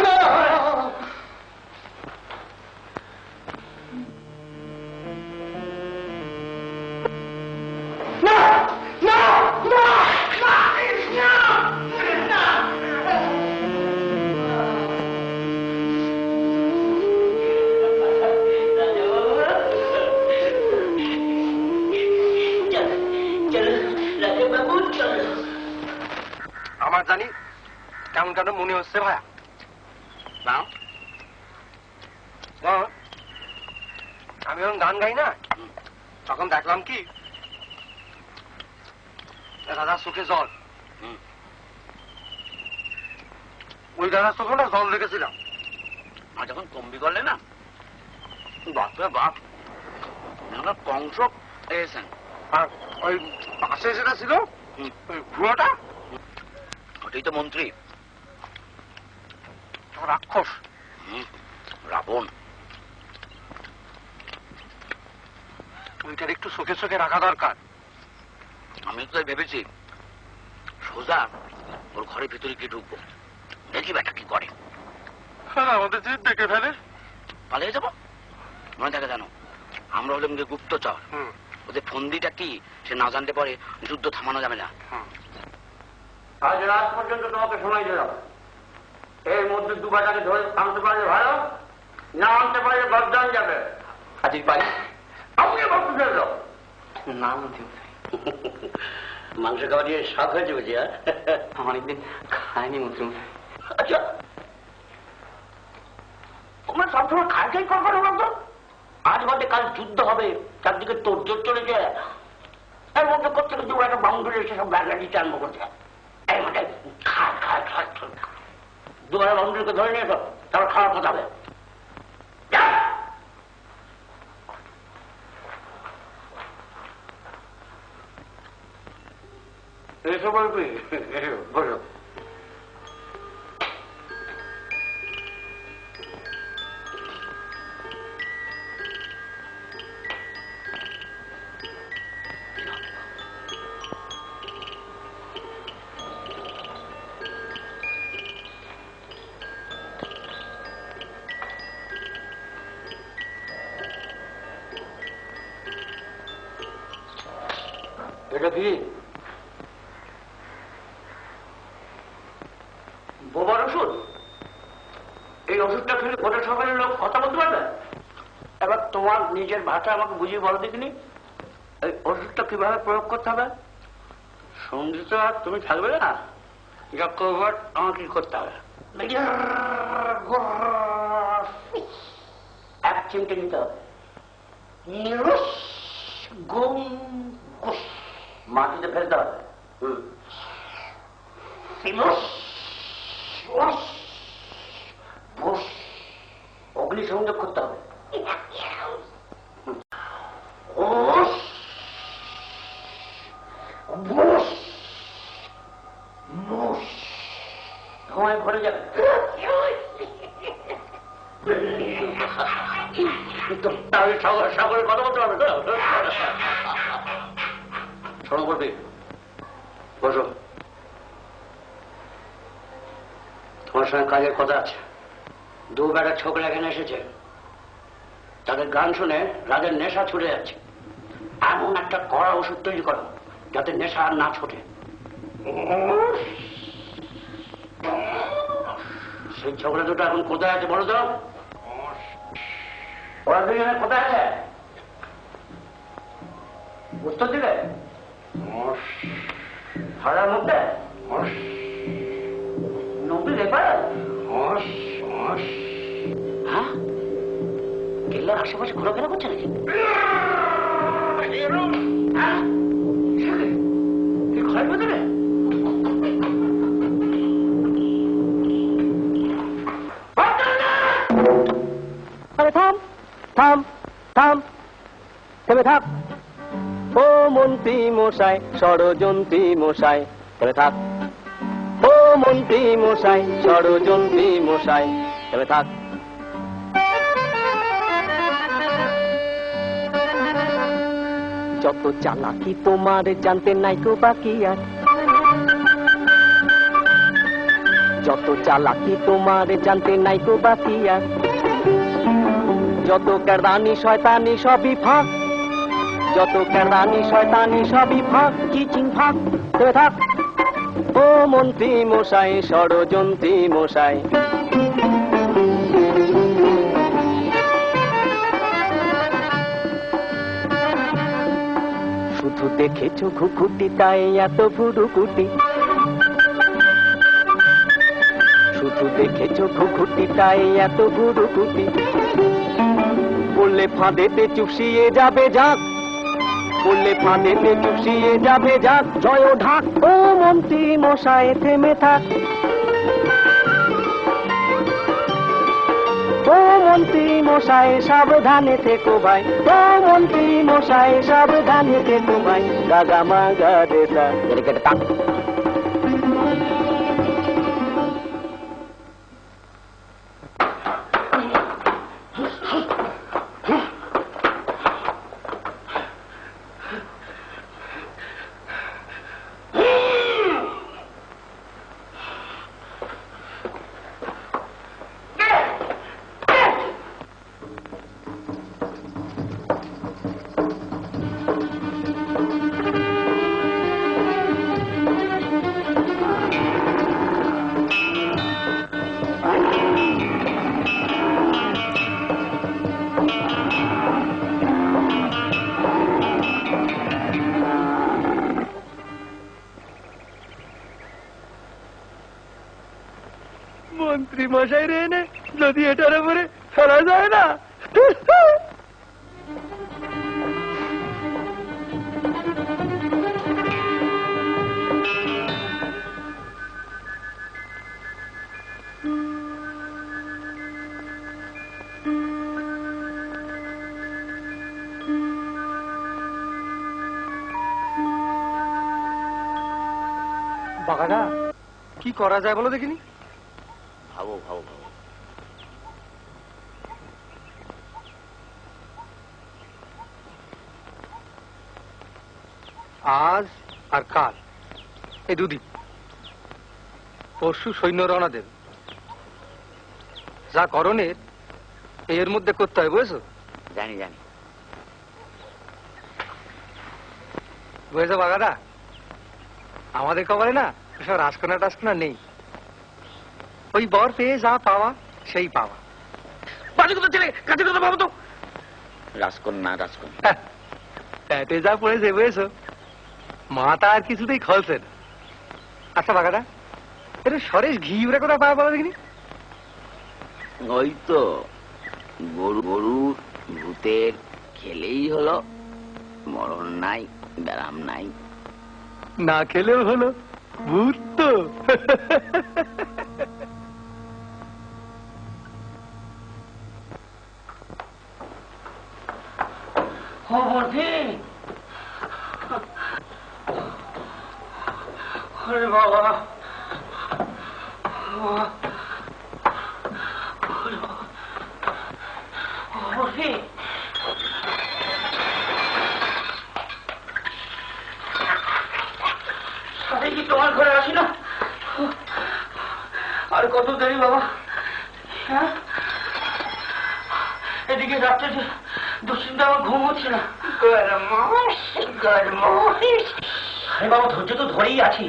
আমার জানি কেমন কেন মনে হচ্ছে ভাইয়া। আমি যখন গান গাই না, তখন দেখলাম কি দাদার চোখে জল, ওই দাদার চোখে না জল রেখেছিলাম। আর যখন কম্বি করলে না, বাপরে বাপ, কংস এসেছেন। আর ওই পাশে যেটা ছিল ওই ভুয়োটা, ওটাই তো মন্ত্রী, রাক্ষস, রাবণ। ওইটার একটু চোখে চোখে রাখা দরকার। আমি তো তাই ভেবেছি সোজা ওর ঘরের ভিতরে গিয়ে ঢুকবো, দেখি ব্যাটা কি করে। হ্যাঁ, আমাদের যদি দেখে ফেলে পালিয়ে যাবো। মনে থাকে জানো, আমরা হলাম গিয়ে গুপ্তচর। ওদের ফন্দিটা কি সে না জানতে পারে, যুদ্ধ থামানো যাবে না। আজ রাত পর্যন্ত তোমাকে সময় দিলাম, এর মধ্যে দুবাটাকে ধরে আনতে পারলে ভালো, না আনতে পারলে বদনাম যাবে। হাজির পাই আমাকে বলতে চাইল না মন্ত্রী মাংস খাওয়া দিয়ে শখ হয়েছে বুঝি? অনেকদিন খায়নি মন্ত্রী। আচ্ছা, তোমরা সবসময় খাই করবার বলতো, আজ বাদে কাল যুদ্ধ হবে, চারদিকে তোড়জোড় চলেছে, এর মধ্যে করতে কিন্তু একটা বাউন্ডারি এসে সব ব্যাগলাটি আরম্ভ করছে। এই মানে খায় খায় খায় দুবার বাউন্ডারিকে ধরে নিয়ে এসো, তারপর খাওয়ার কথা হবে। এসো বলবি, এসো বলো। এটা কি? বোবার ওষুধ? এই ওষুধটা খেলে গোটা সকালের লোক কথা বলতে পারবে? এবার তোমার নিজের ভাষা আমাকে বুঝিয়ে বলো দেখিনি, এই ওষুধটা কিভাবে প্রয়োগ করতে হবে? সঙ্গীত আর তুমি থাকবে না, যা করবার আমাকে করতে হবে। এক চিমটে নিতে হবে, মাটিতে ফেলতে হবে, অগ্নি সংযোগ করতে হবে, ধোঁয়ায় ভরে যাবে। সাগরের কথা বলতে পারবে তো? শোনো বলবি, বসো, তোমার সঙ্গে কাজের কথা আছে। দু বেটা ছোকরা এখানে এসেছে, তাদের গান শুনে রাজের নেশা ছুটে যাচ্ছে। এমন একটা কড়া ওষুধ তৈরি করো যাতে নেশা আর না ছোটে। সেই ছোকরা দুটো এখন কোথায় আছে বলো তো? ওরা দুজনে কোথায় আছে? উত্তর দিলে হারার মধ্যে নব্বই ব্যাপার। হ্যাঁ, কেল্লার আশেপাশে ঘোরাফেরা করছে নাকি? ঘরের ভেতরে থাম থাম থাম, থেমে থাক। ও মন্ত্রী মশাই, ষড়যন্ত্রী মশাই, থেমে থাক। ও মন্ত্রী মশাই, ষড়যন্ত্রী মশাই, থেমে থাক। যত চালাকি তোমার জানতে নাই কো বাকি আর, যত চালাকি তোমার জানতে নাই কো বাকি আর, যত কেরানি শয়তানি সবই ফাঁক, যত কেরানি শয়তানি সবই ফাঁক, চিচিং ফাঁক। থেমে থাক। ও মন্ত্রী মশাই, ষড়যন্ত্রী মশাই, শুধু দেখেছো ঘুঘুটি তাই এত ভুরুকুটি, শুধু দেখেছো ঘুঘুটি তাই এত ভুরুকুটি। বললে ফাঁদেতে চুপসিয়ে যাবে যাক, বললে ফাঁদেতে চুপসিয়ে যাবে যাক, জয় ঢাক। ও মন্ত্রী মশাই থেমে থাক। ও মন্ত্রী মশাই সাবধানে থেকো ভাই, ও মন্ত্রী মশাই সাবধানে থেকো ভাই, গাগা মাগা দেশা কেটে থাক। যদি এটার উপরে ফেলা যায় না। বাগানা কি করা যায় বলো দেখিনি। ভাবো ভাবো ভাবো। আজ আর কাল এই দুদিন, পরশু সৈন্য রওনা দেবে। যা করণের এর মধ্যে করতে হয়, বুঝেছো? জানি জানি। বুঝেছো বাগানা, আমাদের কবরে না সব রাজকন্যা টাজকন্যা নেই। ওই বর পেয়ে যা পাওয়া সেই পাওয়া। বাজে কথা ছেলে, কাছে কথা ভাবো তো। রাজকন্যা রাজকন্যা প্যাটে যা পড়েছে, বুঝেছো? মাথা আর কিছুতেই খলছে না। আচ্ছা বাগানা, এটা সরেশ ঘি উড়ে কোথায় পাওয়া বলো দেখিনি। ওই তো গরু গরু ভূতের খেলেই হলো, মরণ নাই ব্যারাম নাই। না খেলেও হলো, ভূত তো। বাবা কি তোমার ঘরে আসি না? আর কত দেরি বাবা? হ্যাঁ, এদিকে রাত্রে দুশ্চিন্তা আমার ঘুম হচ্ছে না। আরে বাবা, ধৈর্য তো ধরেই আছি।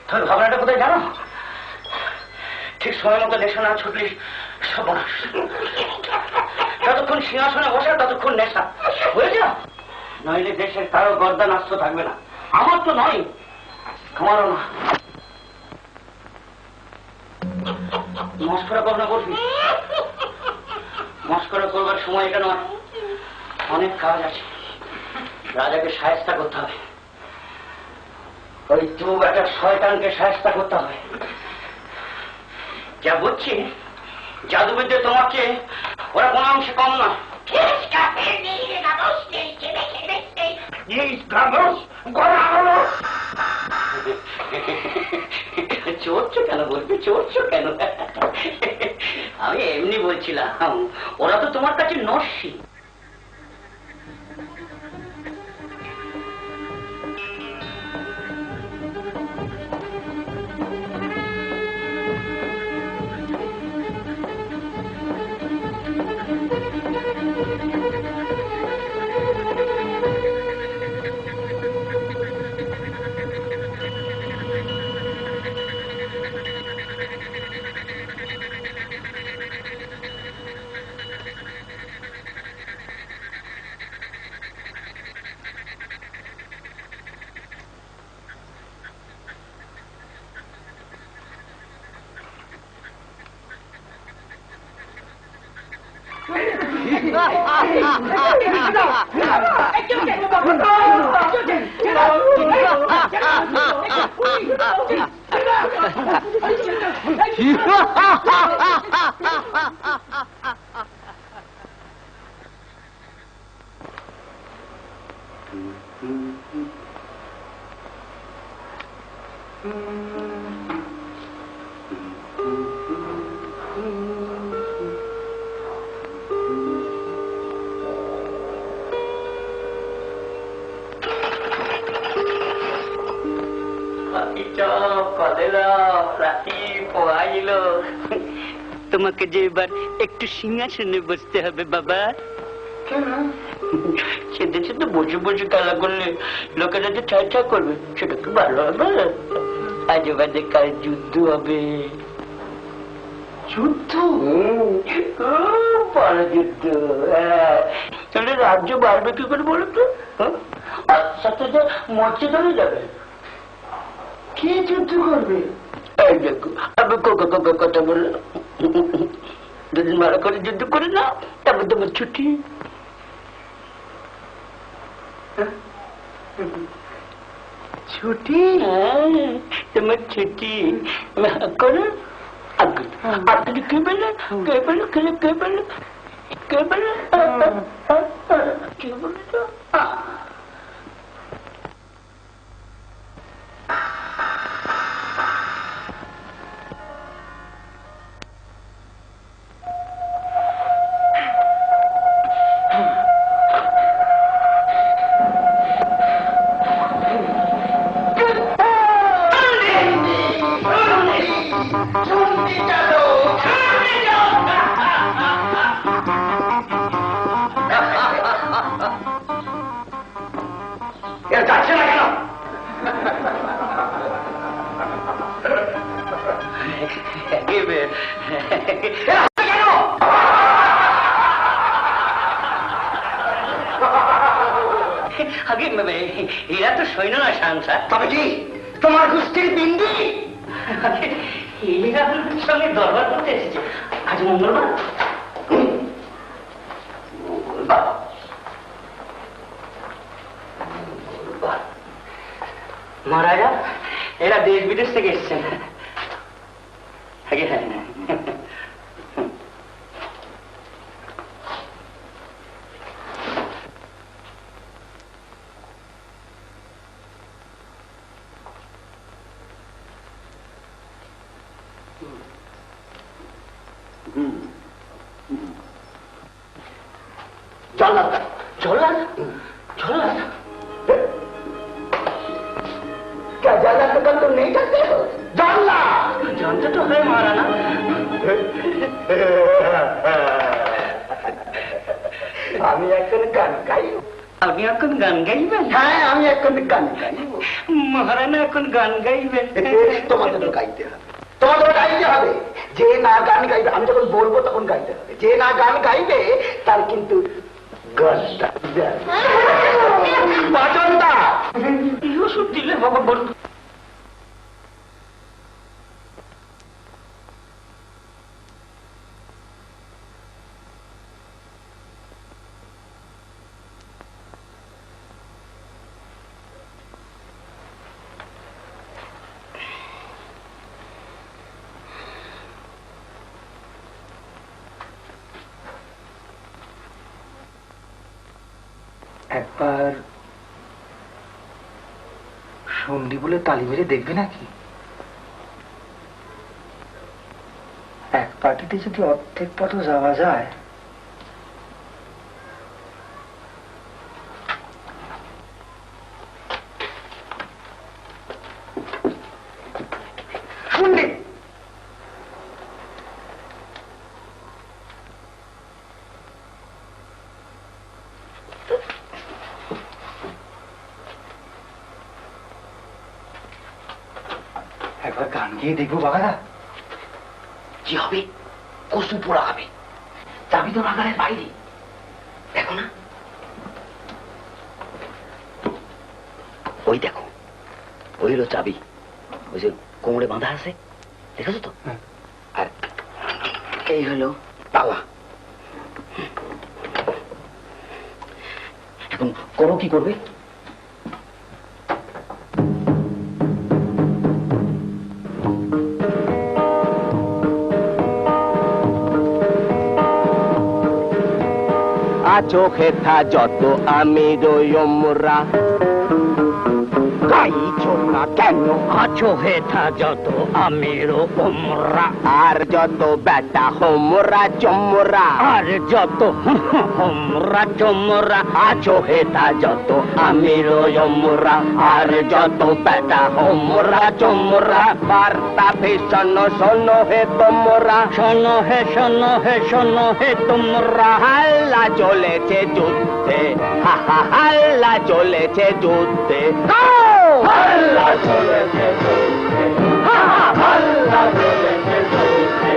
তবে ভাবনাটা কোথায় জানো? ঠিক সময় মতো নেশা না ছুটলে সর্বনাশ। যতক্ষণ সিংহাসনে বসে ততক্ষণ নেশা, বুঝেছ? নইলে দেশের কারো গর্দান আস্ত থাকবে না। আমার তো নয়, তোমারও না। মস্করা করো না বলবি? মস্করা করবার সময় কেন? অনেক কাজ আছে। রাজাকে সায়স্তা করতে হবে। ওই চুপ একটা শয়তানকে সায়স্তা করতে হবে। যা বুঝছি, জাদুবিদ্যে তোমাকে ওরা কোনো অংশে কম না। চড়ছো কেন বলবি? চড়ছো কেন? আমি এমনি বলছিলাম, ওরা তো তোমার কাছে নস্যি। তোমাকে যে এবার একটু সিংহাসনে বসতে হবে বাবা। সেদেশে তো বসে বসে খেলা করলে লোকেরা যে চর্চা করবে, সেটা কি ভালো হবে? আজে বাজে কাল যুদ্ধ হবে। যুদ্ধ? বড় যুদ্ধ। তাহলে রাজ্য বাড়বে কি করে বলো তো? সাথে যে মরচে ধরে যাবে। কে যুদ্ধ করবে? এই দেখো, আমি কথা বললাম। দুদিন ভালো করে যুদ্ধ করে না, তারপর তোমার ছুটি। ছুটি? তোমার ছুটি করো। আপনি কে বলে কে বলো কে কে বলো কে বলো কে বলো তো যাচ্ছে না কেন? আগে এরা তো সৈন্য না সাংসা। তবে কি তোমার গোষ্ঠীর বিন্দি? এরা আপনার সঙ্গে দরবার করতে এসেছে আজ মঙ্গলবার। মহারাজা, এরা দেশ বিদেশ থেকে এসছেন। হ্যাঁ, জল্লাদ জল্লাদ জল্লাদ क्या जल्लाद का तुम नहीं करते हो? जल्लाद जानते तो है महाराणा। আমি এখন গান গাইব। আপনি এখন গান গাইবেন? হ্যাঁ, আমি এখন গান গাইব। মহারাণা এখন গান গাইবেন? তোমাদেরও গাইতে হবে, তোমাদেরও গাইতে হবে। যে না গান গাইবে, আমি যখন বলবো তখন গাইতে হবে। যে না গান গাইবে তার কিন্তু ওষুধ দিলে বাবা বল। একবার সন্ধি বলে তালি মেরে দেখবে নাকি? এক পার্টিতে যদি অর্ধেক পথও যাওয়া যায়। সন্ধি একবার গান গিয়ে দেখবো বাবারা। কি হবে? কসু পোড়া হবে। চাবি তো নাগালের বাইরে, দেখো না? ওই দেখো, ওই হলো চাবি, ওই যে কোমরে বাঁধা আছে, দেখেছো তো? আর এই হলো তালা। এখন করো, কি করবে? চোখে থা যত আমি রোয়মরা গাইছো না কেন? আছো হেথা যত আমির ওমরা, আর যত বেটা হোমরা চমরা, আর যত হোমরা চমরা, আছো হেথা যত আমির ওমরা, আর যত বেটা হোমরা চমরা। বার্তা ভীষণ শোনো হে তোমরা, শোনো হে শোনো হে শোনো হে তোমরা। হাল্লা চলেছে যুদ্ধে, হা হা হাল্লা চলেছে যুদ্ধে, হাল্লা চলেছে যুদ্ধে, হা হা হাল্লা চলেছে যুদ্ধে,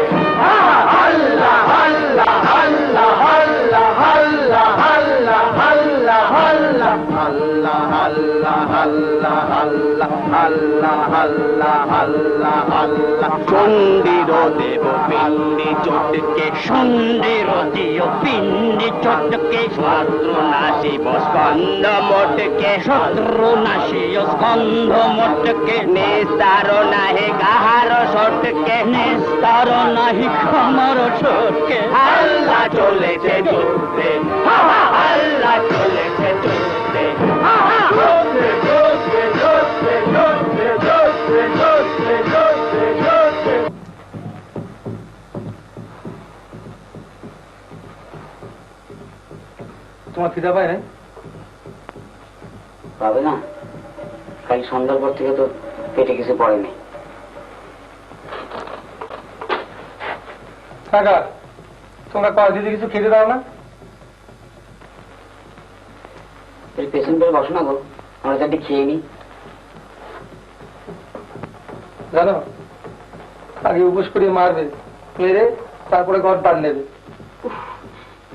হাল্লা হাল্লা হাল্লা হাল্লা হাল্লা হাল্লা হাল্লা হাল্লা হাল্লা হাল্লা হাল্লা হাল্লা হাল্লা হাল্লা হাল্লা হাল্লা। চণ্ডীর দেব পিণ্ডি চটে চটকে সন্ধ্যের দিও পিণ্ডি চটকে শত্রু নাশিব স্কন্ধ মোটকে শত্রু নাশিও স্কন্ধ মোটকে নিস্তার নাহি কাহার সটকে নিস্তার নাহি কাহার সটকে আল্লাহ চলেছে যুদ্ধে আল্লাহ চলেছে যুদ্ধে তোমার খিদা পায় নাই? পাবে না, কাল সন্ধ্যার পর থেকে তো পেটে কিছু পড়েনি। কাকা, তোমরা কয়েকদিন কিছু খেতে দাও না? এই পেছন পেয়ে বসো না গো, আমরা চারটি খেয়ে নি। জানো, আগে উপোস করে মারবে, মেরে তারপরে ঘর পার নেবে।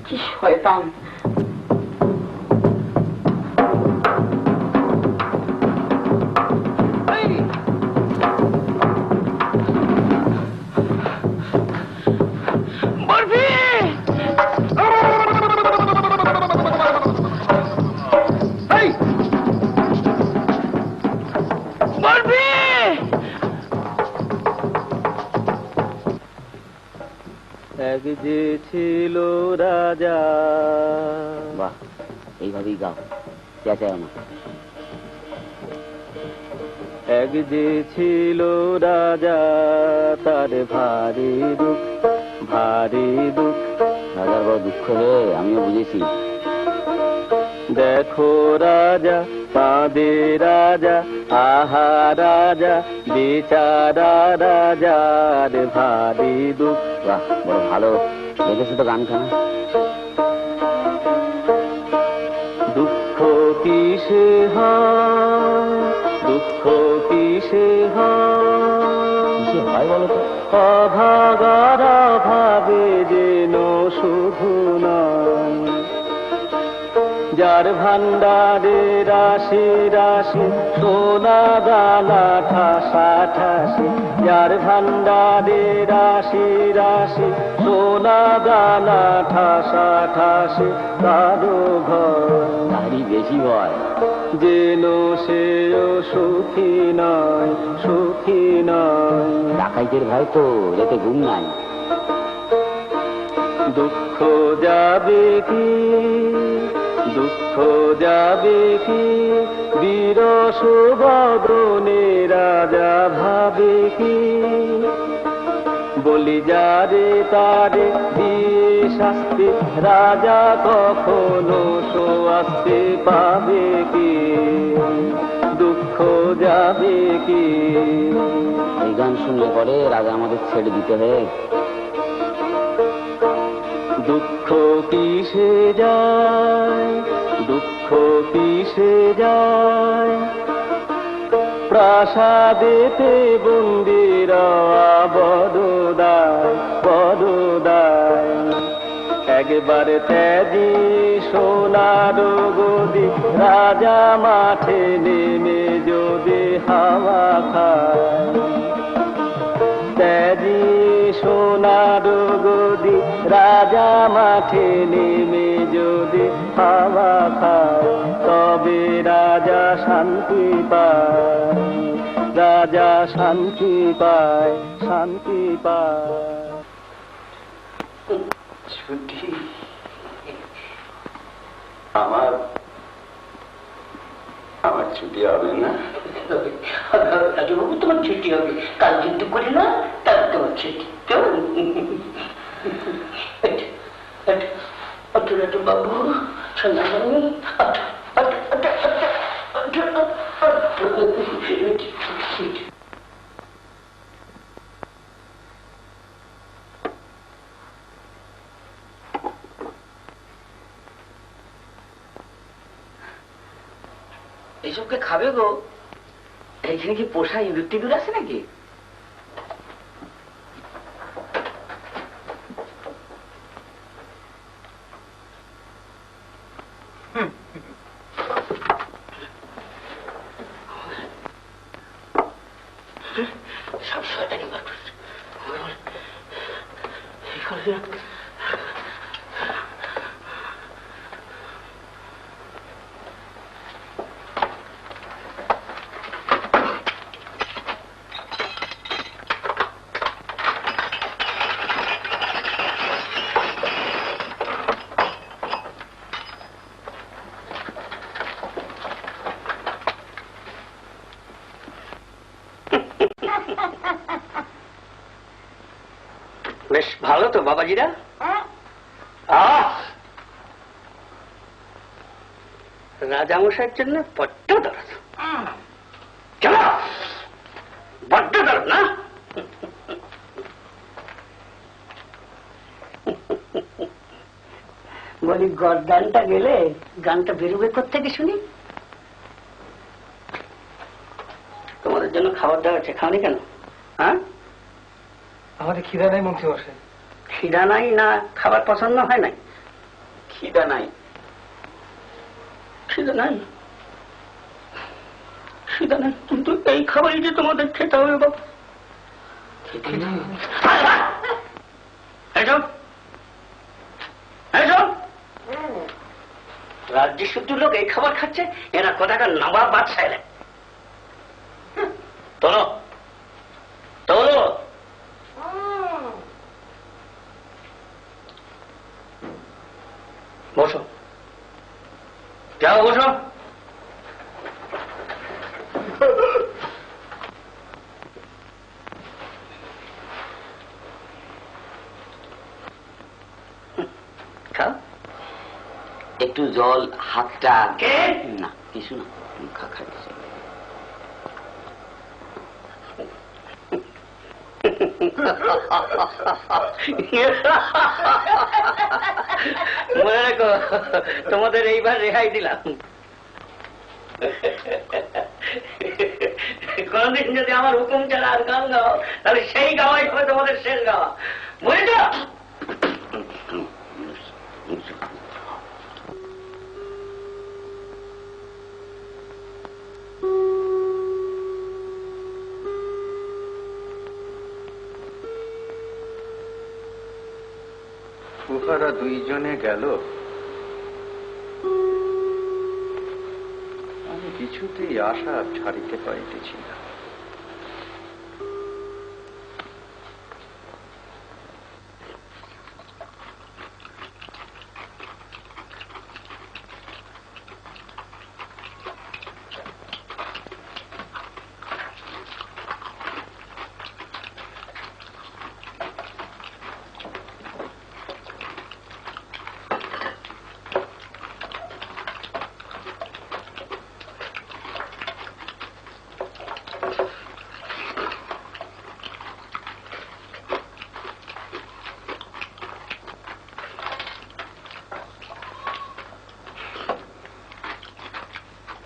কি শয়তান! এক যে ছিল রাজা। বাহ, এইভাবেই গাও, চেঁচাও না। এক যে ছিল রাজা, তার ভারী দুঃখ ভারী দুঃখ। রাজার বড় দুঃখ রে, আমিও বুঝেছি। দেখো রাজা কাঁদে রাজা, আহা রাজা বেচারা রাজার ভারী দুঃখ। বাহ, বড় ভালো দেখেছো তো গানখানা। দুঃখ কিসে হয়, দুঃখ কিসে কিসে হয় বলো তো? অভাগার ভাবে যেন শুধু নয়, যার ভান্ডারে রাশি রাশি সোনা দানা ঠাসা ঠাসি, যার ভান্ডারে রাশি রাশি সোনা দানা ঠাসা ঠাসি, তারও ঘর তারই বেশি হয়। যেন সেও সুখী নয়, সুখী নয়। ডাকাইতের ভয় তো, যেতে ঘুম নাই। দুঃখ যাবে কি, দুঃখ যাবে কি, বীর সুবদনে রাজা ভাবে কি, বলি যারে তারে দিয়ে শাস্তি, রাজা কখনো সোয়াস্তি পাবে কি, দুঃখ যাবে কি। এই গান শুনলে পরে রাজা আমাদের ছেড়ে দিতে হয়। দুঃখ কিসে যায়, দুঃখ কিসে যায়, প্রাসাদেতে বন্দিরা বড়দায় বড়দায়। একবার ত্যাজি সোনার গদি, রাজা মাঠে নেমে যদি হাওয়া খায়, ত্যাজি সোনার গদি, রাজা মাঠে নেমে যদি হাওয়া খায়, তবে রাজা শান্তি পায়, রাজা শান্তি পায়, শান্তি পায়। ছুটি আমার আমার ছুটি হবে না। রাজবাবু, তোমার ছুটি হবে, কাল যুদ্ধ করি না, তার তোমার ছুটি। বাবু সন্ধ্যা এইসবকে খাবে গো? এইখানে কি পোষা ইঁদুর টিঁদুর আছে নাকি? সব শয়তানি মানুষ। বেশ ভালো তো বাবাজিরা। রাজামশাইয়ের জন্য বড্ড দরদ, কেন বড্ড দরদ না? বলি গানটা গেলে গানটা বেরোবে কোত্থেকে শুনি? তোমাদের জন্য খাবার দেওয়া আছে, খাওনি কেন? হ্যাঁ, আমাদের খিদা নাই মন্ত্রী মশাই। খিদা নাই না খাবার পছন্দ হয় নাই? খিদা নাই, খিদা নাই, খিদা নাই, কিন্তু এই খাবারই যে তোমাদের খেতে হবে বাবা। রাজ্যে শুধু লোক এই খাবার খাচ্ছে, এরা কোথাকার নবাব বাদশাহ এলেন। তোলো তোলো, বসো, যাও বসো। খাও, একটু জল, হাতটা। কে? না কিছু না, খাচ্ছি। মনে রেখো, তোমাদের এইবার রেহাই দিলাম। কোনদিন যদি আমার হুকুম ছাড়া আর গান গাও, তাহলে সেই গাওয়াই হবে তোমাদের শেষ গাওয়া, বুঝেছ? উহারা দুইজনে গেল, আমি কিছুতেই আশা ছাড়িতে পারিতেছি না।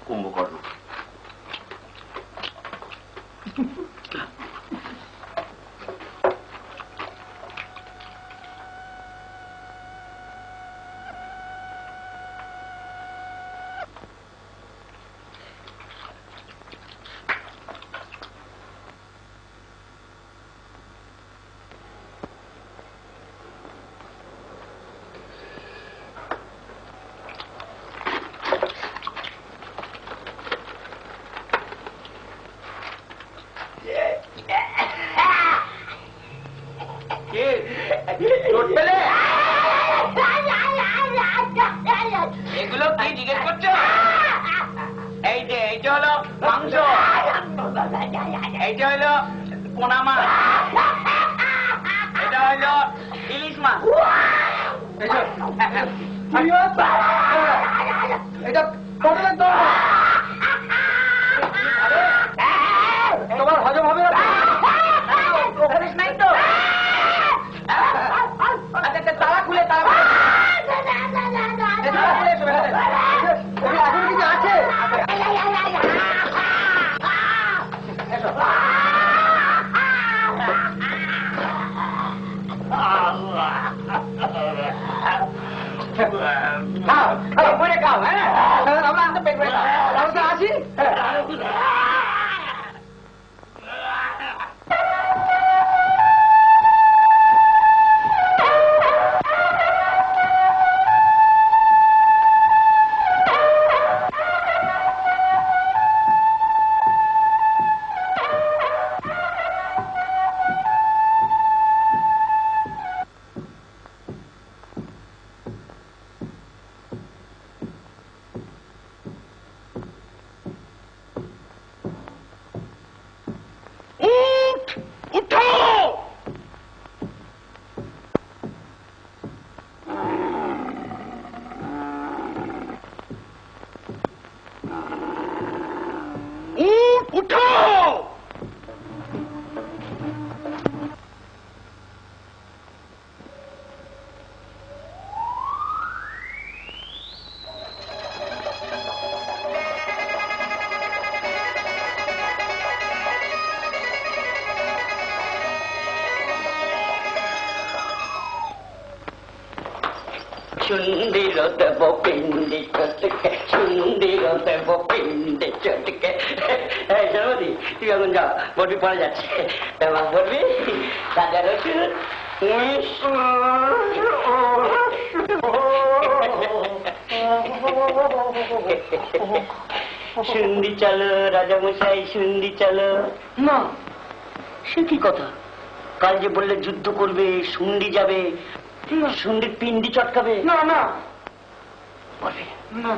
কুম্ভকর্ণ, এগুলো কি জিজ্ঞেস করছো? এই যে এইটা হলো মাংস, এইটা হলো পোনা মাছ, এটা হলো ইলিশ মাছ। এটা পটলের দল, তোমার হজম হবে না তো? আচ্ছা তালা খুলে, তালা এখন কিছু আছে? বলে খাও, হ্যাঁ আমরা পেট ভরে খাও, আমরা তো আছি। সুন্দির দেব পিন্ডি চটকে সুন্দির দেব পিন্ডি চটকে সরবতী তুই এখন যাও বটবি পড়ে যাচ্ছে বলবি রাজা রসুন শুন্দি চলো রাজামশাই শুন্দি চলো। না সে কি কথা, কাল যে বললে যুদ্ধ করবে শুন্ডি যাবে শুন্ডির পিন্ডি চটকাবে। না না বলবে না,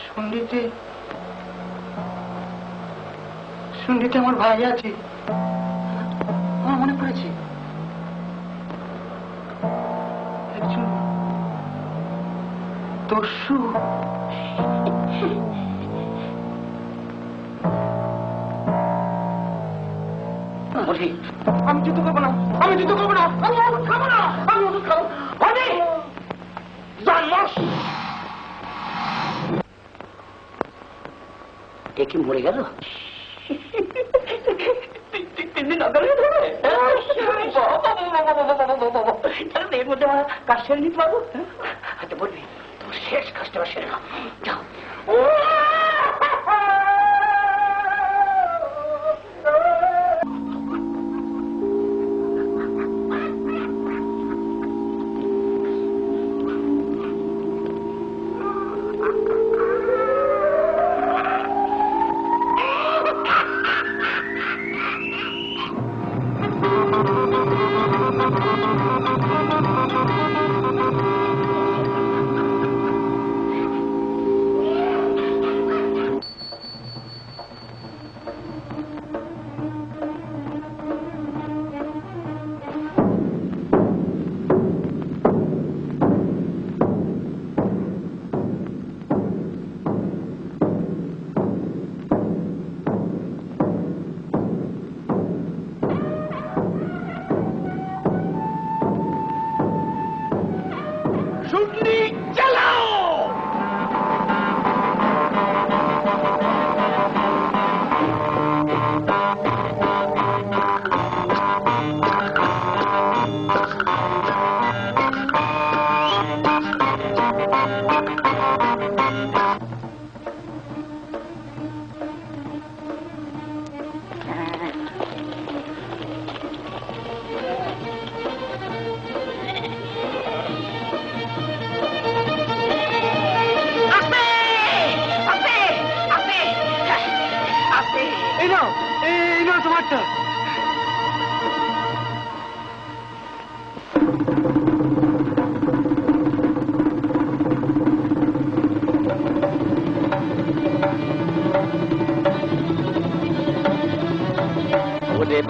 শুন্ডিতে শুন্ডিতে আমার ভাই আছে, আমার মনে পড়েছে একজন দস্যু। আমি যুদ্ধ করবো না, আমি যুদ্ধ করবো না, আমি ওষুধ খাবো না, আমি ওষুধ খাবো। কি মরে গেল? এর মধ্যে আমার কাজ সেরে নিতে পারবো। আচ্ছা বলবি তোমার শেষ কাজটা সেরে নাও, যাও।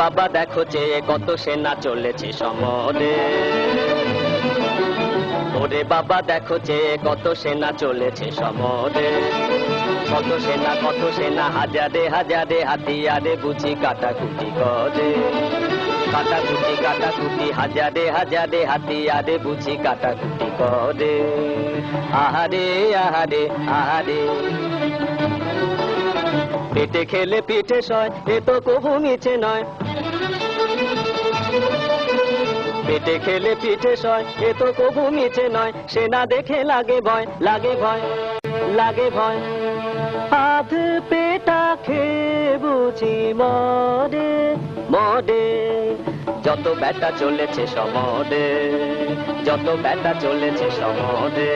বাবা দেখো যে কত সেনা চলেছে সমরে, ওরে বাবা দেখো যে কত সেনা চলেছে সমরে, কত সেনা হাজারে হাজারে হাতিয়ারে বুঝি কাটাকুটি করে, কাটাকুটি হাজারে হাজারে হাতিয়ারে বুঝি কাটাকুটি করে। আহারে আহারে আহারে পেটে খেলে পিঠে সয়, এ তো কবু মিছে নয়। পেটে খেলে পিঠে সয়, এ তো কবু মিছে নয়। সেনা দেখে লাগে ভয়, লাগে ভয়, লাগে ভয়। আধ পেটা খেয়ে বুঝি মরে মরে, যত বেটা চলেছে সমরে, যত বেটা চলেছে সমরে।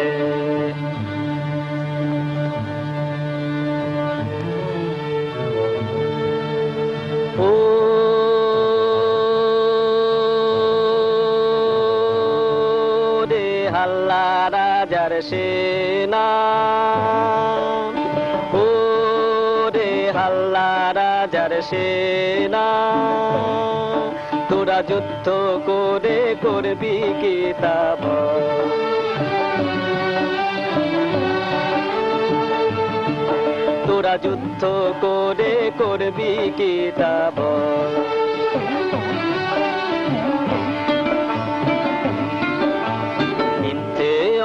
হাল্লা রাজার সেনা, ও রে হাল্লা রাজার সেনা, তোরা যুদ্ধ করে করবি কি তা বল, তোরা যুদ্ধ করে করবি কি তা বল।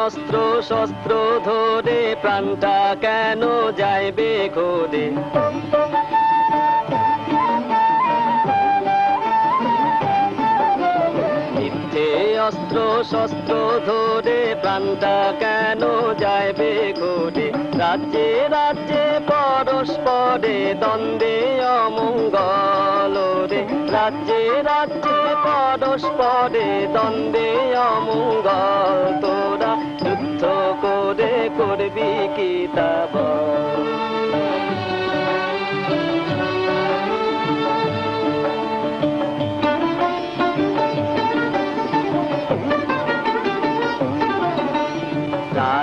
অস্ত্র শস্ত্র ধরে প্রাণটা কেন যাইবে খোদে, যুদ্ধে অস্ত্র শস্ত্র ধরে প্রাণটা কেন যাইবে ঘুরে রাজ্যে রাজ্যে পরস্পরে দ্বন্দ্বে অমঙ্গল রে রাজ্যে রাজ্যে পরস্পরে দ্বন্দ্বে অমঙ্গল তোরা যুদ্ধ করে করবি কি তা বল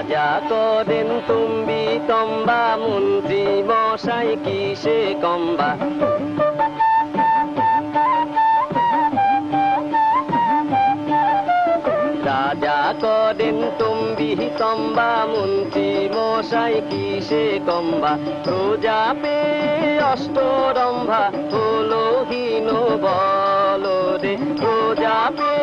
রাজা করেন তুমি কম্বা মন্ত্রী মশাই কিসে কম্বা রাজা করেন তুমি কম্বা মন্ত্রী মশাই কিসে কম্বা প্রজা পে অষ্টরম্ভা হলো হীন বল রে প্রজা পে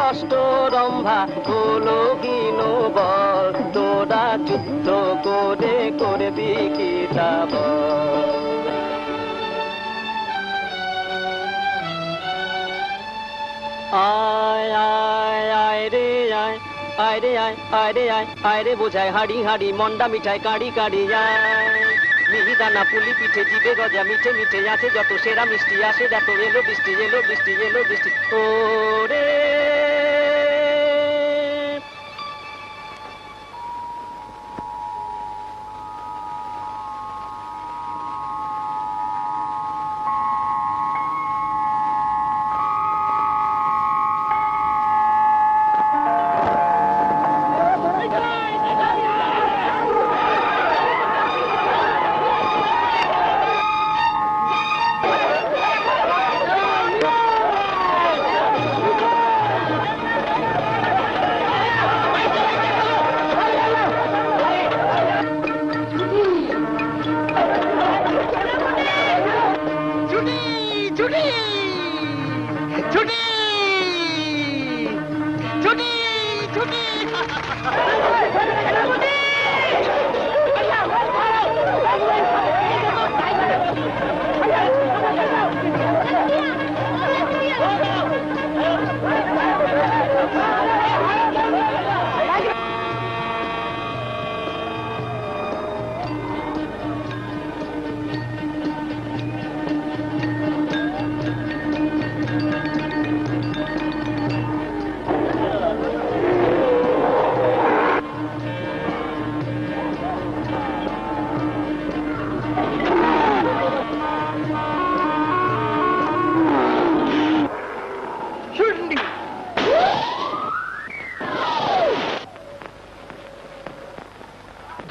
অষ্টরম্ভা হলো হীন বল তোরা যুদ্ধ করে করবি কি তা বল আয় আয় আয় রে আয় আয় রে আয় আয় রে আয় আয় রে বোঝায় হাড়ি হাড়ি মন্ডা মিঠাই কাড়ি কাড়ি আয় মিহিদানা পুলি পিঠে জিবে গজা মিঠে মিঠে আছে যত সেরা মিষ্টি আসে দেখো এলো বৃষ্টি এলো বৃষ্টি এলো বৃষ্টি ও রে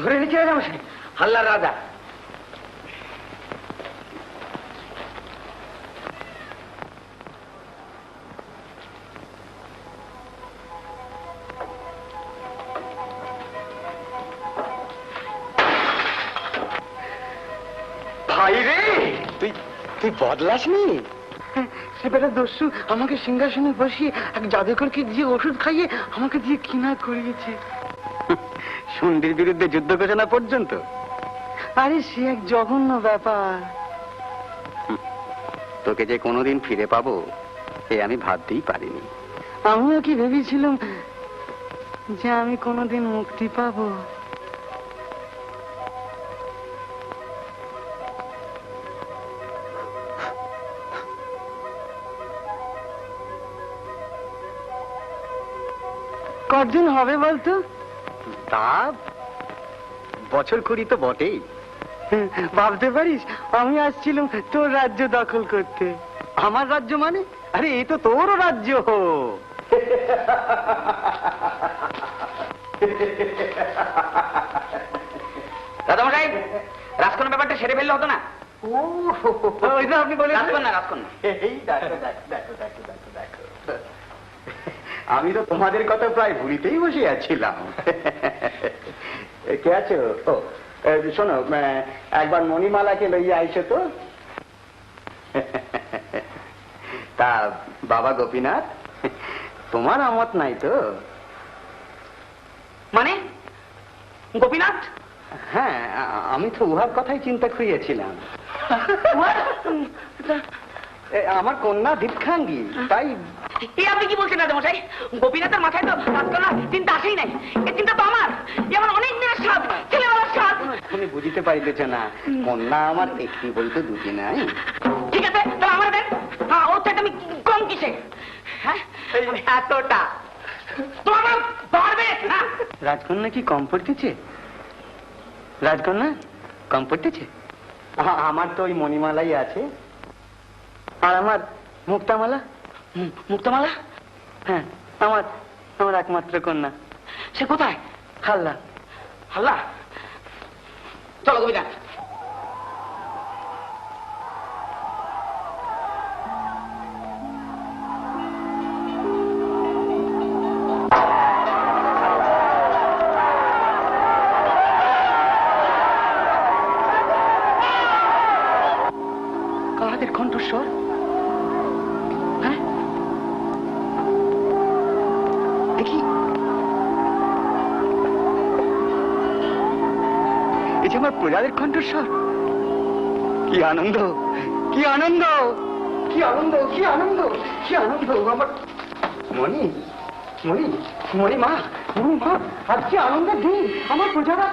ধরে নিচে রাজামশাই হাল্লার রাজা ভাই রে তুই তুই বদলাসনি সে বেটা দস্যু আমাকে সিংহাসনে বসিয়ে এক জাদুকরকে দিয়ে ওষুধ খাইয়ে আমাকে দিয়ে কিনা করিয়েছে শুন্ডির বিরুদ্ধে যুদ্ধ ঘোষণা পর্যন্ত আরে সে এক জঘন্য ব্যাপার তোকে যে কোনোদিন ফিরে পাবো এ আমি ভাবতেই পারিনি আমিও কি ভেবেছিলাম যে আমি কোনোদিন মুক্তি পাবো কতদিন হবে বলতো তা বছর কুড়ি তো বটেই ভাবতে পারিস আমি আসছিলাম তোর রাজ্য দখল করতে আমার রাজ্য মানে আরে এই তো তোরও রাজ্য দাদামশাই রাজকন্যা ব্যাপারটা সেরে ফেললে হতো না আপনি বলে রাজকন্যা রাজকন্যা এই দেখো দেখো দেখো দেখো দেখো দেখো আমি তো তোমাদের কথা প্রায় ভুলিতেই বসে আছিলাম কে আছো ও শোনো একবার মণিমালাকে লইয়া আইসো তো তা বাবা গোপীনাথ তোমার আমত নাই তো মানে গোপীনাথ হ্যাঁ আমি তো উহার কথাই চিন্তা করিয়াছিলাম আমার কন্যা দীপখাঙ্গী তাই এই আপনি কি বলছেন রাজামশাই? গোপীনাথের মাথায় তো রাজকন্যা চিন্তা আসেই নাই। এই চিন্তা তো আমার, যেমন অনেক দিনের সাপ, ছেলেবেলার সাপ। তুমি বুঝিতে পারিতেছ না, কন্যা আমার একটি বলতে দুটি নাই। ঠিক আছে, তাহলে আমার দেন। হ্যাঁ, ওর থেকে আমি কম কিসে? হ্যাঁ, এতটা তোমার পারবে না। রাজকন্যা কি কম পড়তেছে? রাজকন্যা কম পড়তেছে? আমার তো ওই মণিমালাই আছে, আর আমার মুক্তামালা। মুক্তমালা? হ্যাঁ, আমার একমাত্র কন্যা। সে কোথায়? হাল্লা। হাল্লা? চলো গোপীনাথ। কাদের কণ্ঠস্বর? হ্যাঁ, দেখি এই যে আমার প্রজাদের কণ্ঠস্বর। কি আনন্দ, কি আনন্দ, কি আনন্দ, কি আনন্দ, কি আনন্দ! আমার মণি, মণি, মণি মা, মণি মা, আজ কি আনন্দের দিন আমার প্রজারা।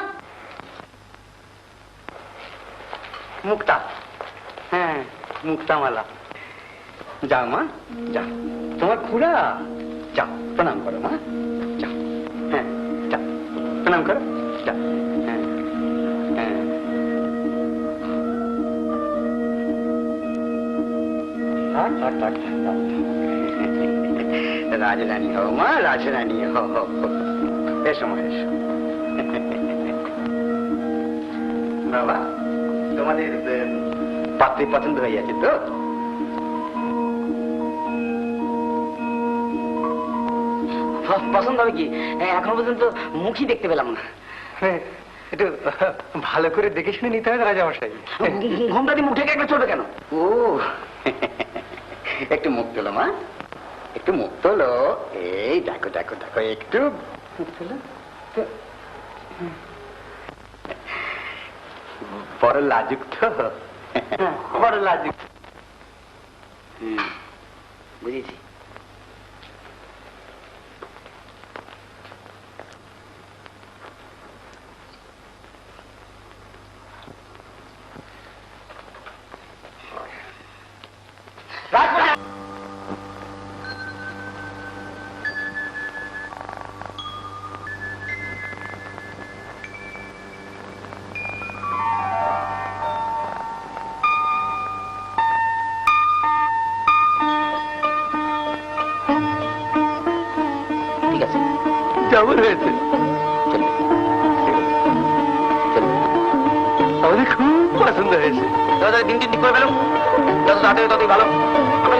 মুক্তা, হ্যাঁ, মুক্তামালা। যাও মা, যাও, তোমার খুড়া। যাও, প্রণাম করো মা, যাও। হ্যাঁ, যাও, প্রণাম করো, যাও। হ্যাঁ, হ্যাঁ। রাজরানী হও মা, রাজরানী হও। এসো মা, এসো। বাবা, তোমাদের পাত্রী পছন্দ হয়ে গেছে তো? পছন্দ হবে কি? এখনো পর্যন্ত মুখই দেখতে পেলাম না। একটু ভালো করে দেখে শুনে নিতে হবে রাজামশাই। ঘুমটা দিয়ে মুখ থেকে একটা চলবে কেন? ও, একটু মুখ তোলো মা, একটু মুখ তোলো। এই দেখো, দেখো, দেখো, একটু মুখ তোলো। বড় লাজুক তো, বড় লাজুক। বুঝেছি। ঠিক আছে, কেমন হয়েছে? আমাদের খুব পছন্দ হয়েছে। দিন করে পেলাম, যত তাড়াতাড়ি ততই ভালো। আমরা